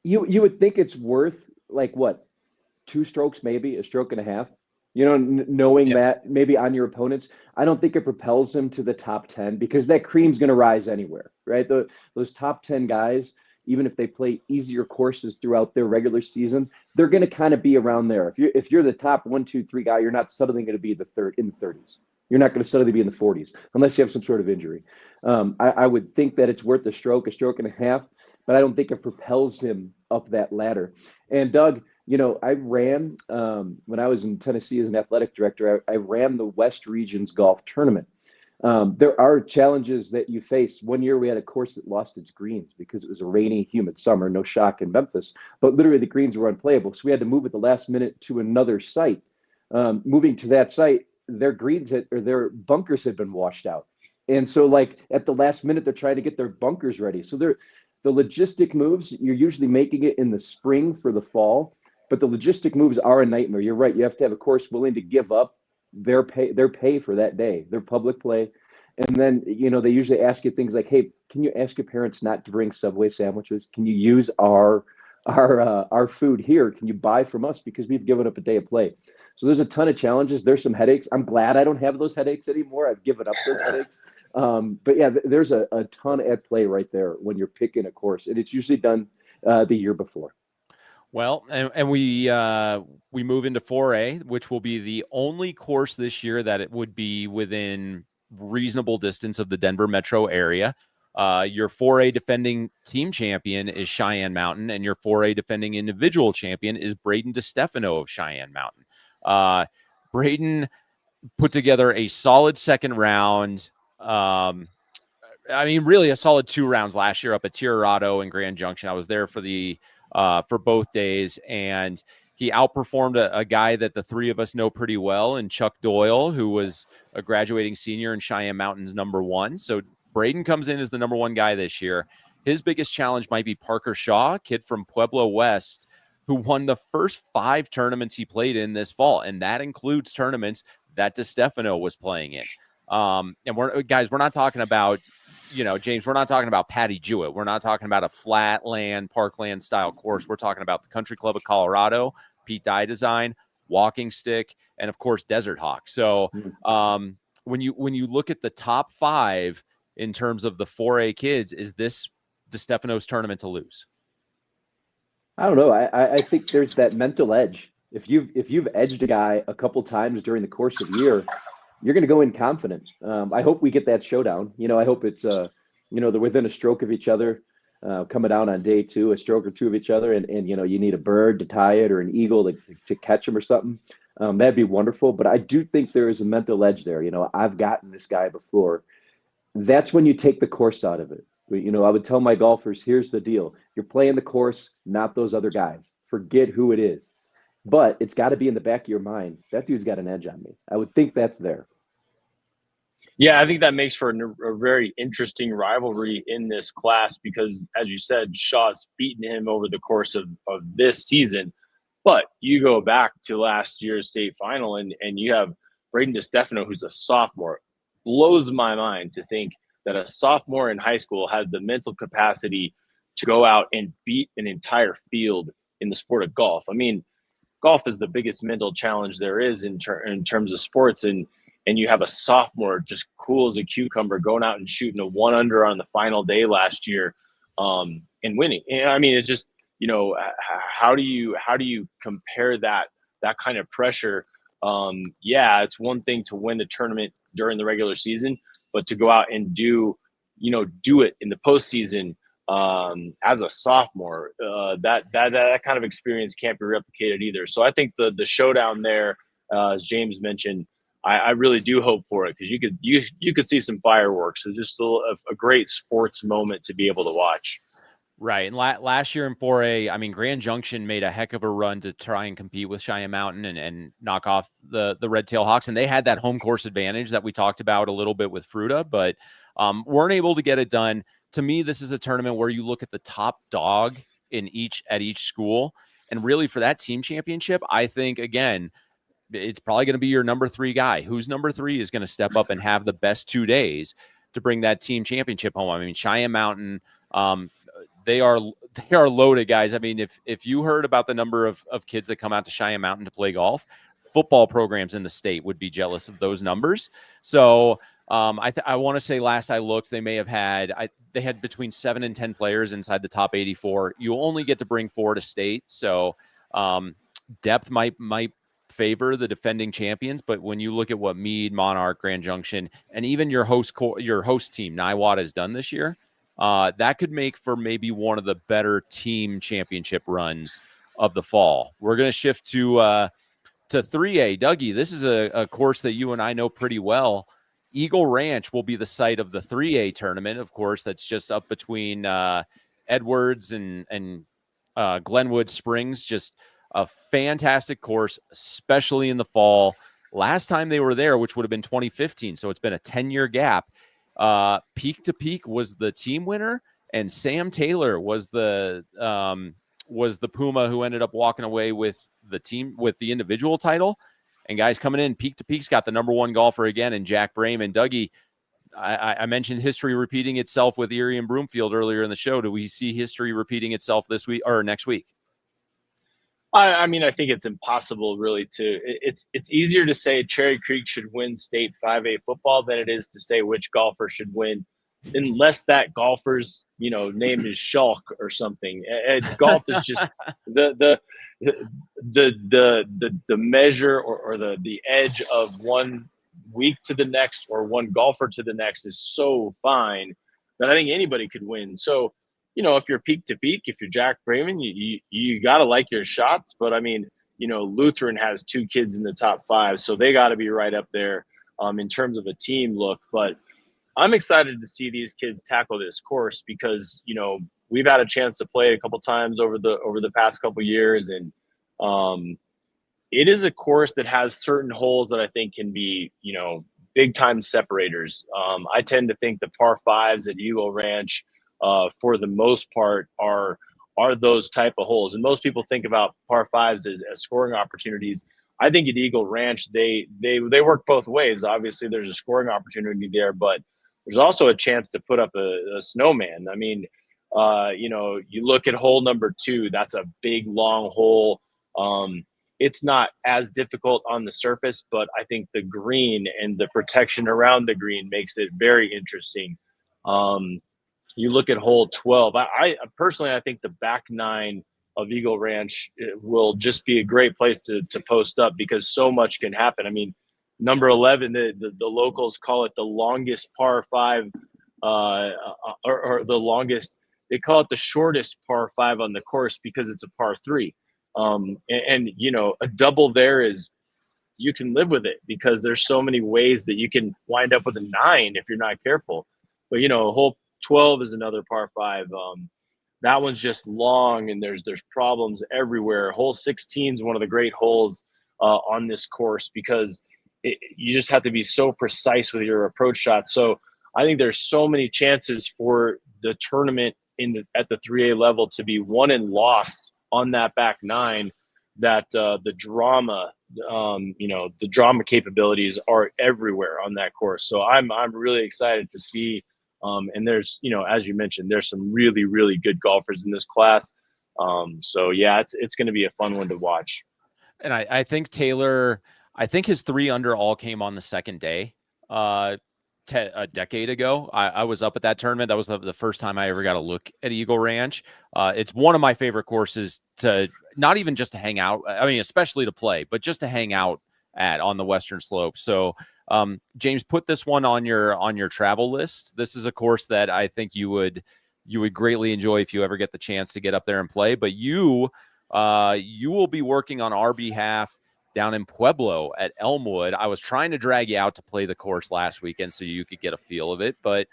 S3: You would think it's worth, like, what, 2 strokes, maybe a stroke and a half, knowing that maybe on your opponents. I don't think it propels him to the top 10, because that cream's going to rise anywhere, right? Those top 10 guys, even if they play easier courses throughout their regular season, they're going to kind of be around there. If you're the top 1, 2, 3 guy, you're not suddenly going to be in the 30s. You're not going to suddenly be in the 40s unless you have some sort of injury. I would think that it's worth a stroke and a half, but I don't think it propels him up that ladder. And Doug, I ran, when I was in Tennessee as an athletic director, I ran the West Region's golf tournament. There are challenges that you face. One year we had a course that lost its greens because it was a rainy, humid summer, no shock in Memphis, but literally the greens were unplayable. So we had to move at the last minute to another site. Moving to that site, their their bunkers had been washed out. And so, like, at the last minute, they're trying to get their bunkers ready. So the logistic moves, you're usually making it in the spring for the fall, but the logistic moves are a nightmare. You're right. You have to have a course willing to give up their pay for that day, their public play. And then, they usually ask you things like, hey, can you ask your parents not to bring Subway sandwiches? Can you use our food here? Can you buy from us? Because we've given up a day of play. So there's a ton of challenges. There's some headaches. I'm glad I don't have those headaches anymore. I've given up those headaches. But yeah, there's a ton at play right there when you're picking a course, and it's usually done the year before.
S1: Well, and we move into 4A, which will be the only course this year that it would be within reasonable distance of the Denver metro area. Your 4A defending team champion is Cheyenne Mountain, and your 4A defending individual champion is Braden DeStefano of Cheyenne Mountain. Braden put together a solid second round. I mean, really a solid 2 rounds last year up at Tirado and Grand Junction. I was there for both days, and he outperformed a guy that the three of us know pretty well, and Chuck Doyle, who was a graduating senior and Cheyenne Mountain's #1. So Braden comes in as the #1 guy this year. His biggest challenge might be Parker Shaw, kid from Pueblo West, who won the first 5 tournaments he played in this fall, and that includes tournaments that DeStefano was playing in. And we're not talking about, James, we're not talking about Patty Jewett. We're not talking about a flatland, parkland style course. We're talking about the Country Club of Colorado, Pete Dye Design, Walking Stick, and of course Desert Hawk. So when you look at the top 5 in terms of the 4A kids, is this DeStefano's tournament to lose?
S3: I don't know. I think there's that mental edge. If you've edged a guy a couple times during the course of the year, you're going to go in confident. I hope we get that showdown. I hope it's they're within a stroke of each other, coming down on day 2, a stroke or 2 of each other, and you need a bird to tie it or an eagle to catch him or something. That'd be wonderful. But I do think there is a mental edge there. I've gotten this guy before. That's when you take the course out of it. I would tell my golfers, here's the deal. You're playing the course, not those other guys. Forget who it is. But it's got to be in the back of your mind. That dude's got an edge on me. I would think that's there.
S2: Yeah, I think that makes for a very interesting rivalry in this class because, as you said, Shaw's beaten him over the course of this season. But you go back to last year's state final, and you have Braden DeStefano, who's a sophomore. Blows my mind to think that a sophomore in high school has the mental capacity to go out and beat an entire field in the sport of golf. I mean, golf is the biggest mental challenge there is in terms of sports, and you have a sophomore just cool as a cucumber going out and shooting a 1 under on the final day last year, and winning. And I mean, it's just, how do you compare that kind of pressure? Yeah, it's one thing to win the tournament during the regular season, but to go out and do it in the postseason as a sophomore, that kind of experience can't be replicated either. So I think the showdown there, as James mentioned, I really do hope for it because you could see some fireworks. It's just a great sports moment to be able to watch.
S1: Right. And last year in 4A, I mean, Grand Junction made a heck of a run to try and compete with Cheyenne Mountain and knock off the Red Tail Hawks. And they had that home course advantage that we talked about a little bit with Fruta, but weren't able to get it done. To me, this is a tournament where you look at the top dog at each school. And really for that team championship, I think, again, it's probably going to be your #3 guy. Who's #3 is going to step up and have the best 2 days to bring that team championship home. I mean, Cheyenne Mountain, they are loaded, guys. I mean, if you heard about the number of kids that come out to Cheyenne Mountain to play golf, football programs in the state would be jealous of those numbers. So I want to say last I looked, they may have they had between 7 and 10 players inside the top 84. You only get to bring 4 to state, so depth might favor the defending champions. But when you look at what Meade, Monarch, Grand Junction, and even your host team, Niwot, has done this year, that could make for maybe one of the better team championship runs of the fall. We're going to shift to 3A. Dougie, this is a course that you and I know pretty well. Eagle Ranch will be the site of the 3A tournament. Of course, that's just up between Edwards and Glenwood Springs. Just a fantastic course, especially in the fall. Last time they were there, which would have been 2015, so it's been a 10-year gap. Peak to Peak was the team winner, and Sam Taylor was the Puma who ended up walking away with the individual title. And guys, coming in, Peak to Peak's got the #1 golfer again, and Jack Brayman. Dougie, I mentioned history repeating itself with Erie and Broomfield earlier in the show. Do we see history repeating itself this week or next week?
S2: I mean, I think it's impossible really it's easier to say Cherry Creek should win state 5A football than it is to say which golfer should win unless that golfer's, name is Shulk or something. Golf is just the measure or the edge of one week to the next or one golfer to the next is so fine that I think anybody could win. So, if you're peak to peak, if you're Jack Brayman, you got to like your shots. But I mean, Lutheran has 2 kids in the top 5, so they got to be right up there in terms of a team look. But I'm excited to see these kids tackle this course because, we've had a chance to play a couple times over the past couple years. And it is a course that has certain holes that I think can be, big time separators. I tend to think the par 5s at Eagle Ranch, for the most part, are those type of holes. And most people think about par 5s as scoring opportunities. I think at Eagle Ranch, they work both ways. Obviously, there's a scoring opportunity there, but there's also a chance to put up a snowman. I mean, you look at hole number 2, that's a big, long hole. It's not as difficult on the surface, but I think the green and the protection around the green makes it very interesting. You look at hole 12. I personally, I think the back 9 of Eagle Ranch will just be a great place to post up because so much can happen. I mean, number 11, the locals call it the longest par 5, or the longest. They call it the shortest par 5 on the course because it's a par 3. And a double there is, you can live with it because there's so many ways that you can wind up with a 9 if you're not careful. But hole 12 is another par 5. That one's just long and there's problems everywhere. Hole 16 is one of the great holes on this course because you just have to be so precise with your approach shot. So I think there's so many chances for the tournament at the 3A level to be won and lost on that back 9, that the drama capabilities are everywhere on that course. So I'm really excited to see. And there's, as you mentioned, there's some really, really good golfers in this class. So yeah, it's going to be a fun one to watch.
S1: And I think Taylor, his 3 under all came on the second day. A decade ago, I was up at that tournament. That was the first time I ever got a look at Eagle Ranch. It's one of my favorite courses to not even just to hang out. I mean, especially to play, but just to hang out on the Western Slope. So, James, put this one on your travel list. This is a course that I think you would greatly enjoy if you ever get the chance to get up there and play. But you will be working on our behalf down in Pueblo at Elmwood. I was trying to drag you out to play the course last weekend so you could get a feel of it, but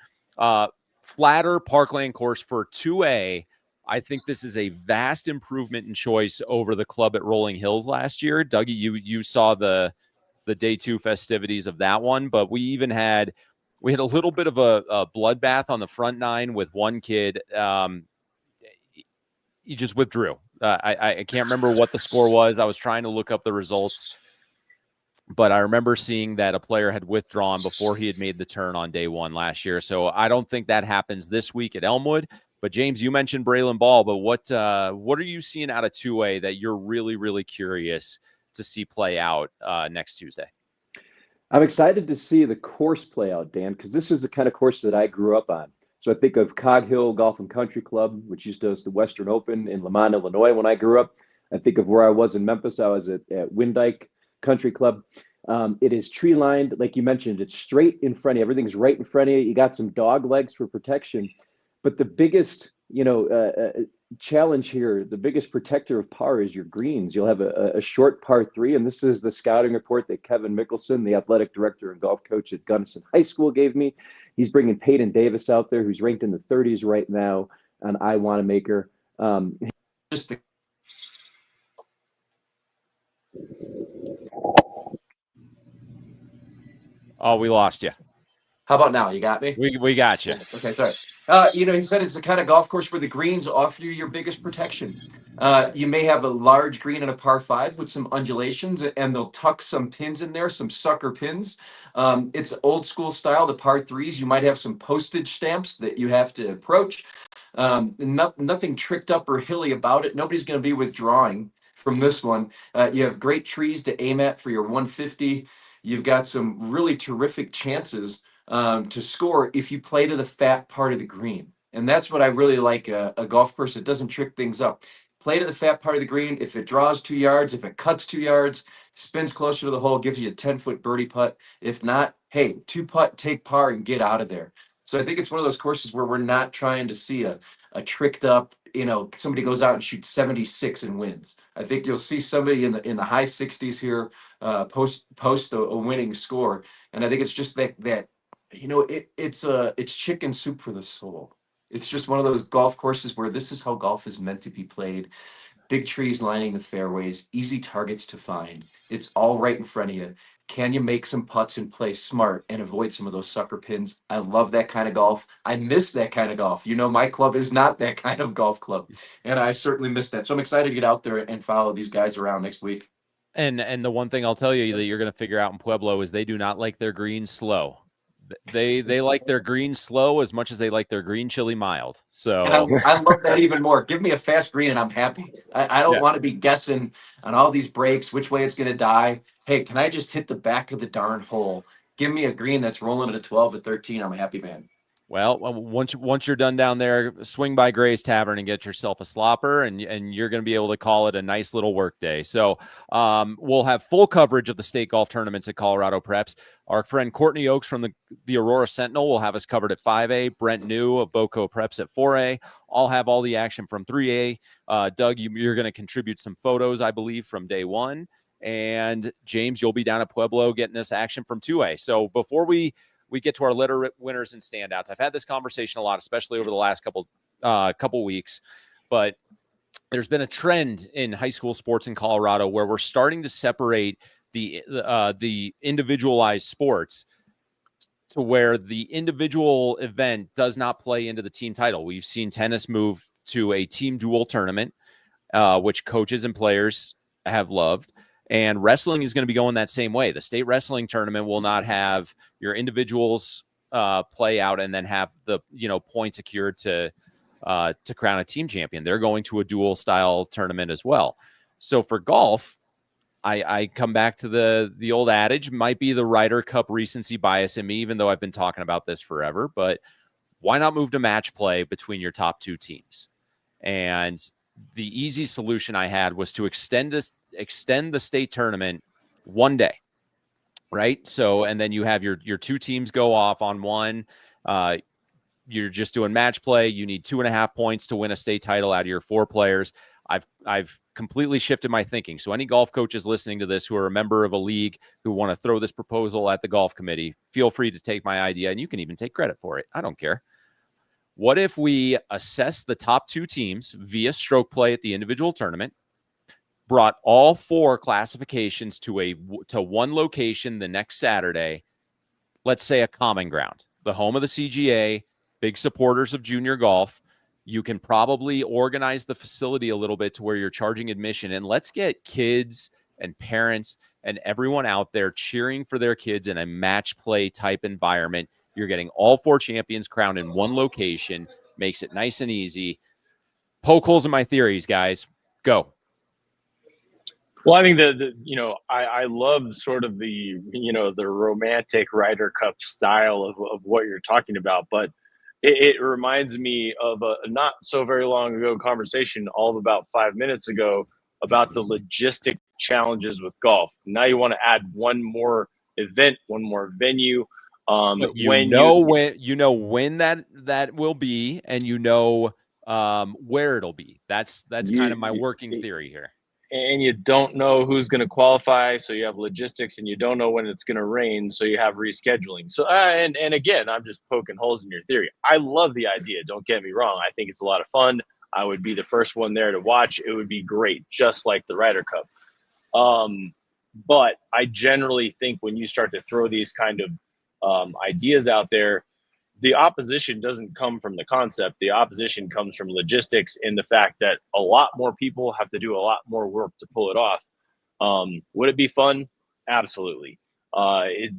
S1: flatter parkland course for 2A. I think this is a vast improvement in choice over the club at Rolling Hills last year. Dougie, you saw the day 2 festivities of that one, but we had a little bit of a bloodbath on the front 9 with one kid. He just withdrew. I can't remember what the score was. I was trying to look up the results, but I remember seeing that a player had withdrawn before he had made the turn on day 1 last year. So I don't think that happens this week at Elmwood. But James, you mentioned Braylon Ball, but what are you seeing out of 2A that you're really, really curious to see play out next Tuesday?
S3: I'm excited to see the course play out, Dan, because this is the kind of course that I grew up on. So I think of Cog Hill Golf and Country Club, which used to host the Western Open in Limon, Illinois when I grew up. I think of where I was in Memphis. I was at Windyke Country Club. It is tree lined, like you mentioned. It's straight in front of you. Everything's right in front of you. You got some dog legs for protection. But the biggest, challenge here, the biggest protector of par is your greens. You'll have a short par 3, and this is the scouting report that Kevin Mickelson, the athletic director and golf coach at Gunnison High School, gave me. He's bringing Peyton Davis out there, who's ranked in the 30s right now on I Wanamaker.
S1: Oh, we lost you.
S5: How about now? You got me?
S1: We got you.
S5: Okay, sorry. He said it's the kind of golf course where the greens offer you your biggest protection. You may have a large green and a par 5 with some undulations, and they'll tuck some pins in there, some sucker pins. It's old school style. The par 3s, you might have some postage stamps that you have to approach. Nothing tricked up or hilly about it. Nobody's going to be withdrawing from this one. You have great trees to aim at for your 150. You've got some really terrific chances
S8: to score if you play to the fat part of the green. And that's what I really like a golf course that doesn't trick things up. Play to the fat part of the green. If it draws 2 yards, if it cuts 2 yards, spins closer to the hole, gives you a 10-foot birdie putt. If not, hey, 2-putt, take par and get out of there. So I think it's one of those courses where we're not trying to see a tricked up, somebody goes out and shoots 76 and wins. I think you'll see somebody in the high 60s here post a winning score. And I think it's just that it's chicken soup for the soul. It's just one of those golf courses where this is how golf is meant to be played. Big trees lining the fairways, easy targets to find. It's all right in front of you. Can you make some putts and play smart and avoid some of those sucker pins? I love that kind of golf. I miss that kind of golf. My club is not that kind of golf club, and I certainly miss that. So I'm excited to get out there and follow these guys around next week.
S1: And the one thing I'll tell you that you're going to figure out in Pueblo is they do not like their greens slow. They like their green slow as much as they like their green chili mild. So
S8: and I love that even more. Give me a fast green and I'm happy. I don't want to be guessing on all these breaks, which way it's going to die. Hey, can I just hit the back of the darn hole? Give me a green that's rolling at a 12 at 13. I'm a happy man.
S1: Well, once you're done down there, swing by Gray's Tavern and get yourself a slopper, and you're going to be able to call it a nice little work day. So we'll have full coverage of the state golf tournaments at Colorado Preps. Our friend Courtney Oakes from the Aurora Sentinel will have us covered at 5A. Brent New of Boco Preps at 4A. I'll have all the action from 3A. Doug, you're going to contribute some photos, I believe, from day one. And James, you'll be down at Pueblo getting us action from 2A. So before we get to our letter winners and standouts. I've had this conversation a lot, especially over the last couple weeks, but there's been a trend in high school sports in Colorado where we're starting to separate the individualized sports to where the individual event does not play into the team title. We've seen tennis move to a team duel tournament, which coaches and players have loved. And wrestling is going to be going that same way. The state wrestling tournament will not have your individuals play out and then have the points secured to crown a team champion. They're going to a dual style tournament as well. So for golf, I come back to the old adage, might be the Ryder Cup recency bias in me, even though I've been talking about this forever. But why not move to match play between your top two teams? And the easy solution I had was to extend the state tournament one day, right? So, and then you have your two teams go off on one. You're just doing match play. You need 2.5 points to win a state title out of your 4 players. I've completely shifted my thinking. So any golf coaches listening to this who are a member of a league who want to throw this proposal at the golf committee, feel free to take my idea, and you can even take credit for it. I don't care. What if we assess the top 2 teams via stroke play at the individual tournament, brought all 4 classifications to one location the next Saturday, let's say a common ground, the home of the CGA, big supporters of junior golf. You can probably organize the facility a little bit to where you're charging admission, and let's get kids and parents and everyone out there cheering for their kids in a match play type environment. You're getting all 4 champions crowned in one location, makes it nice and easy. Poke holes in my theories, guys. Go.
S2: Well, I think I love sort of the romantic Ryder Cup style of what you're talking about, but it reminds me of a not so very long ago conversation, all of about 5 minutes ago, about the logistic challenges with golf. Now you want to add one more event, one more venue.
S1: When that will be, and where it'll be. That's kind of my working theory here.
S2: And you don't know who's going to qualify, so you have logistics, and you don't know when it's going to rain, so you have rescheduling. So and again, I'm just poking holes in your theory. I love the idea. Don't get me wrong. I think it's a lot of fun. I would be the first one there to watch. It would be great, just like the Ryder Cup. But I generally think when you start to throw these kind of ideas out there, the opposition doesn't come from the concept. The opposition comes from logistics and the fact that a lot more people have to do a lot more work to pull it off. Would it be fun? Absolutely.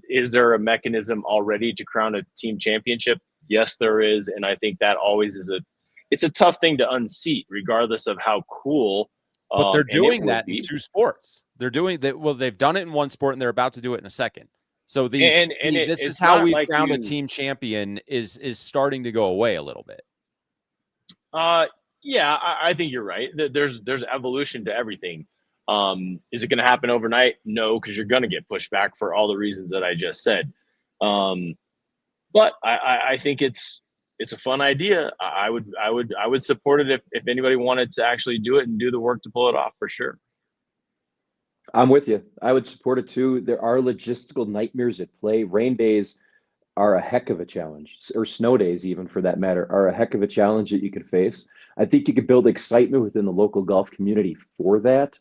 S2: Is there a mechanism already to crown a team championship? Yes, there is. And I think that always is it's a tough thing to unseat, regardless of how cool.
S1: But they're doing that in 2 sports. They're doing that. Well, they've done it in one sport and they're about to do it in a second. So this is
S2: it's
S1: how
S2: not
S1: we
S2: like
S1: found a
S2: you-
S1: team champion is starting to go away a little bit.
S2: Yeah, I think you're right. There's evolution to everything. Is it going to happen overnight? No, because you're going to get pushback for all the reasons that I just said. But I think it's a fun idea. I would support it if anybody wanted to actually do it and do the work to pull it off, for sure.
S3: I'm with you. I would support it too. There are logistical nightmares at play. Rain days are a heck of a challenge, or snow days, even for that matter, are a heck of a challenge that you could face. I think you could build excitement within the local golf community for that.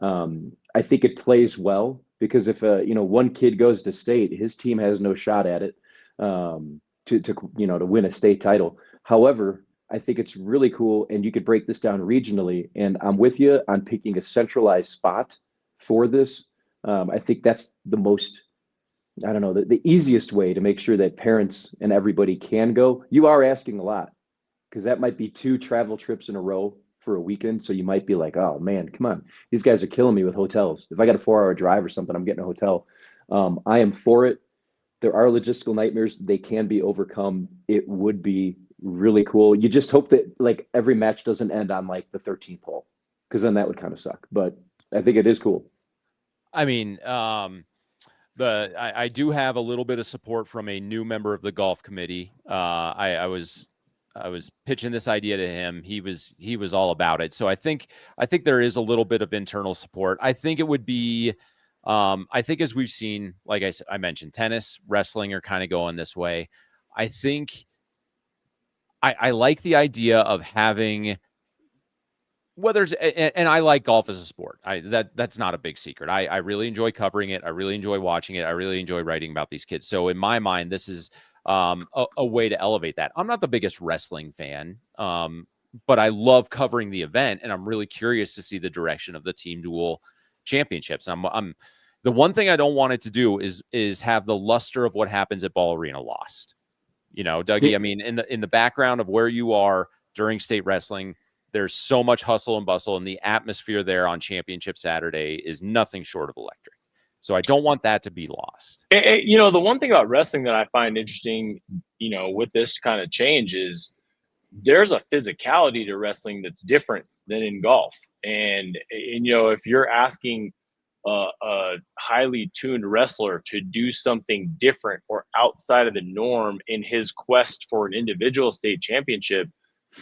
S3: I think it plays well because if one kid goes to state, his team has no shot at it to win a state title. However, I think it's really cool, and you could break this down regionally. And I'm with you on picking a centralized spot for this. I think that's the most, I don't know, the easiest way to make sure that parents and everybody can go. You are asking a lot because that might be 2 travel trips in a row for a weekend. So you might be like, oh man, come on. These guys are killing me with hotels. If I got a 4-hour drive or something, I'm getting a hotel. I am for it. There are logistical nightmares. They can be overcome. It would be really cool. You just hope that like every match doesn't end on like the 13th hole, because then that would kind of suck. But I think it is cool.
S1: I mean, I do have a little bit of support from a new member of the golf committee. I was pitching this idea to him. He was all about it. So I think there is a little bit of internal support. I think it would be, I think as we've seen, like I mentioned, tennis, wrestling are kind of going this way. I think I like the idea of having, and I like golf as a sport. That's not a big secret. I really enjoy covering it. I really enjoy watching it. I really enjoy writing about these kids. So in my mind, this is a way to elevate that. I'm not the biggest wrestling fan, but I love covering the event, and I'm really curious to see the direction of the team duel championships. I'm the one thing I don't want it to do is have the luster of what happens at Ball Arena lost. Dougie, I mean, in the background of where you are during state wrestling, there's so much hustle and bustle, and the atmosphere there on Championship Saturday is nothing short of electric. So I don't want that to be lost.
S2: The one thing about wrestling that I find interesting, with this kind of change is there's a physicality to wrestling that's different than in golf. And if you're asking a highly tuned wrestler to do something different or outside of the norm in his quest for an individual state championship,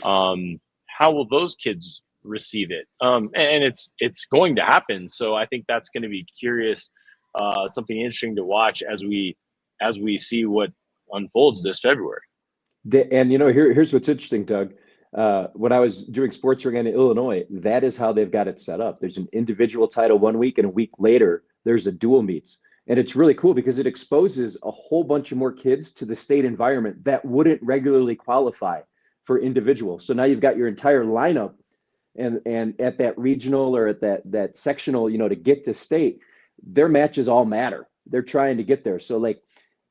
S2: how will those kids receive it? And it's going to happen. So I think that's going to be curious, something interesting to watch as we see what unfolds this February.
S3: And here's what's interesting, Doug. When I was doing sports ring in Illinois, that is how they've got it set up. There's an individual title 1 week, and a week later, there's a dual meets. And it's really cool because it exposes a whole bunch of more kids to the state environment that wouldn't regularly qualify for individual. So now you've got your entire lineup, and at that regional or at that sectional, to get to state, their matches all matter. They're trying to get there. So like,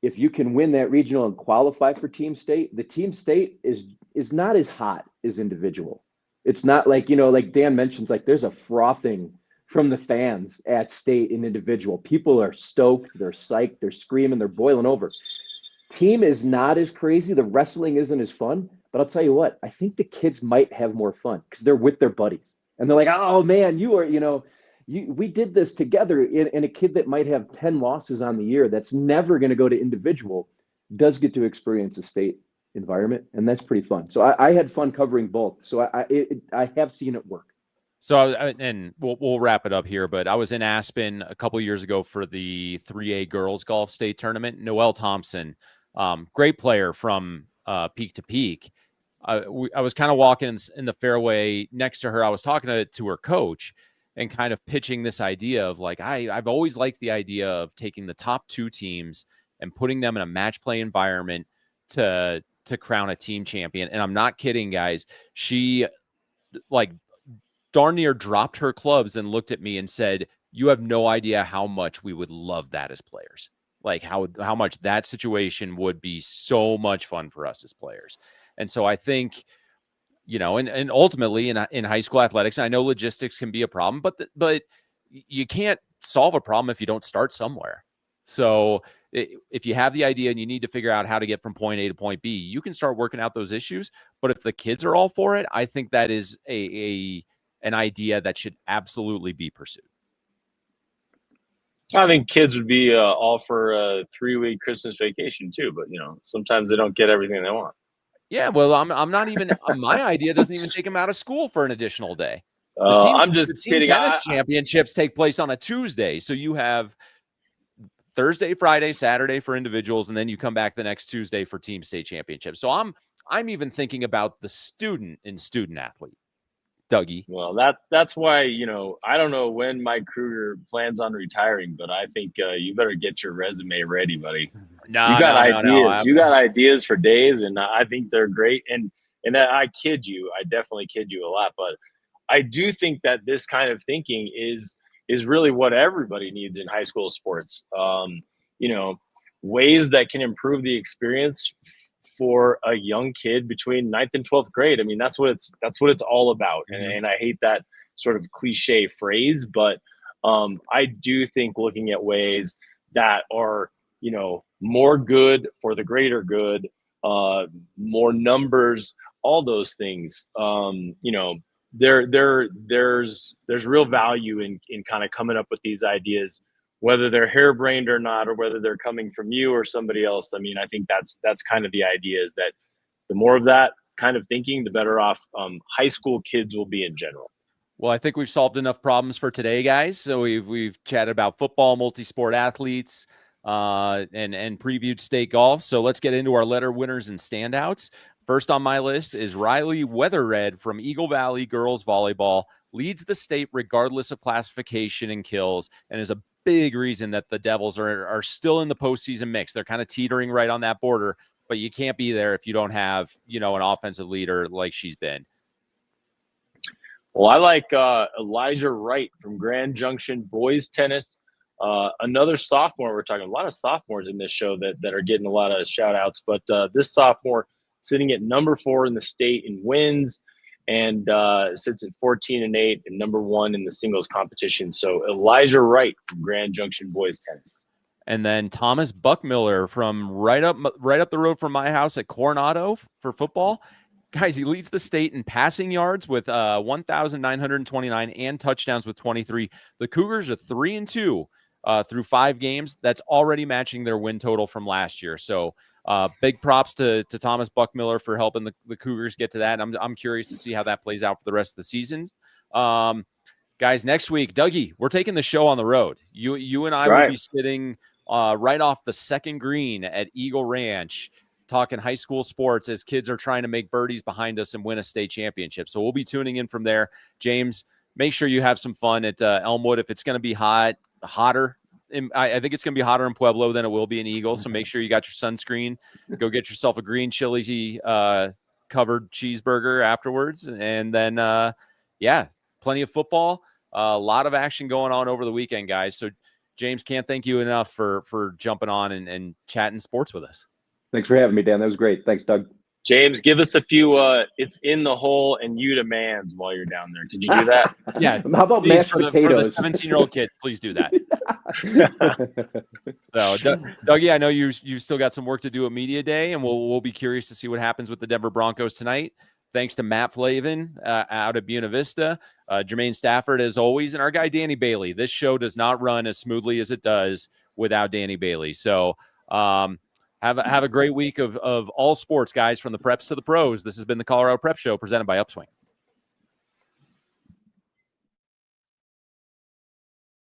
S3: if you can win that regional and qualify for team state, the team state is not as hot as individual. It's not like, like Dan mentions, like there's a frothing from the fans at state and individual. People are stoked, they're psyched, they're screaming, they're boiling over. Team is not as crazy. The wrestling isn't as fun, but I'll tell you what, I think the kids might have more fun because they're with their buddies. And they're like, oh man, you are, we did this together. And a kid that might have 10 losses on the year that's never going to go to individual does get to experience a state environment, and that's pretty fun. So I had fun covering both. So I have seen it work.
S1: So and we'll wrap it up here, but I was in Aspen a couple years ago for the 3A girls golf state tournament. Noelle Thompson, great player from peak to peak. I was kind of walking in the fairway next to her. I was talking to her coach and kind of pitching this idea of like, I've always liked the idea of taking the top 2 teams and putting them in a match play environment to crown a team champion. And I'm not kidding, guys. She like darn near dropped her clubs and looked at me and said, you have no idea how much we would love that as players. Like how much that situation would be so much fun for us as players. And so I think, and ultimately in high school athletics, I know logistics can be a problem, but you can't solve a problem if you don't start somewhere. So if you have the idea and you need to figure out how to get from point A to point B, you can start working out those issues. But if the kids are all for it, I think that is an idea that should absolutely be pursued.
S2: I think kids would be all for a 3-week Christmas vacation too, but sometimes they don't get everything they want.
S1: Yeah, well, I'm not even my idea doesn't even take them out of school for an additional day.
S2: I'm just
S1: the team
S2: kidding.
S1: tennis championships take place on a Tuesday, so you have Thursday, Friday, Saturday for individuals, and then you come back the next Tuesday for team state championships. So I'm even thinking about the student and student athlete. Dougie.
S2: Well, that's why, I don't know when Mike Kruger plans on retiring, but I think you better get your resume ready, buddy.
S1: No,
S2: you got ideas.
S1: No,
S2: you got ideas for days, and I think they're great. And I kid you. I definitely kid you a lot, but I do think that this kind of thinking is really what everybody needs in high school sports. Ways that can improve the experience for a young kid between 9th and 12th grade. I mean, that's what it's all about. And I hate that sort of cliche phrase, but I do think looking at ways that are, more good for the greater good, more numbers, all those things, there's real value in kind of coming up with these ideas, whether they're harebrained or not, or whether they're coming from you or somebody else. I mean, I think that's kind of the idea, is that the more of that kind of thinking, the better off high school kids will be in general.
S1: Well, I think we've solved enough problems for today, guys. So we've chatted about football, multi-sport athletes, and previewed state golf. So let's get into our letter winners and standouts. First on my list is Riley Weatherred from Eagle Valley Girls Volleyball. Leads the state regardless of classification and kills, and is a big reason that the Devils are still in the postseason mix. They're kind of teetering right on that border, but you can't be there if you don't have, an offensive leader like she's been.
S2: Well, I like Elijah Wright from Grand Junction Boys Tennis. Another sophomore. We're talking a lot of sophomores in this show that are getting a lot of shout outs, but this sophomore sitting at number 4 in the state in wins, and sits at 14-8 and number 1 in the singles competition. So Elijah Wright from Grand Junction Boys Tennis.
S1: And then Thomas Buckmiller from right up the road from my house at Coronado for football. Guys, he leads the state in passing yards with 1,929 and touchdowns with 23. The Cougars are 3-2 through 5 games. That's already matching their win total from last year. So big props to Thomas Buckmiller for helping the Cougars get to that. I'm curious to see how that plays out for the rest of the seasons. Guys, next week, Dougie, we're taking the show on the road. You and I will be sitting right off the second green at Eagle Ranch, talking high school sports as kids are trying to make birdies behind us and win a state championship. So we'll be tuning in from there. James, make sure you have some fun at Elmwood. If it's going to be hotter, I think it's going to be hotter in Pueblo than it will be in Eagle. So make sure you got your sunscreen. Go get yourself a green chili covered cheeseburger afterwards. And then, plenty of football. A lot of action going on over the weekend, guys. So James, can't thank you enough for jumping on and chatting sports with us.
S3: Thanks for having me, Dan. That was great. Thanks, Doug.
S2: James, give us a few it's in the hole and you demands while you're down there. Could you do that?
S1: Yeah.
S3: How about mashed potatoes?
S1: For the 17-year-old kids, please do that. So, Dougie, I know you still got some work to do at Media Day, and we'll be curious to see what happens with the Denver Broncos tonight. Thanks to Matt Flavin out at Buena Vista, Jermaine Stafford as always, and our guy Danny Bailey. This show does not run as smoothly as it does without Danny Bailey. So have a great week of all sports, guys, from the preps to the pros. This has been the Colorado Prep Show presented by UPSWING.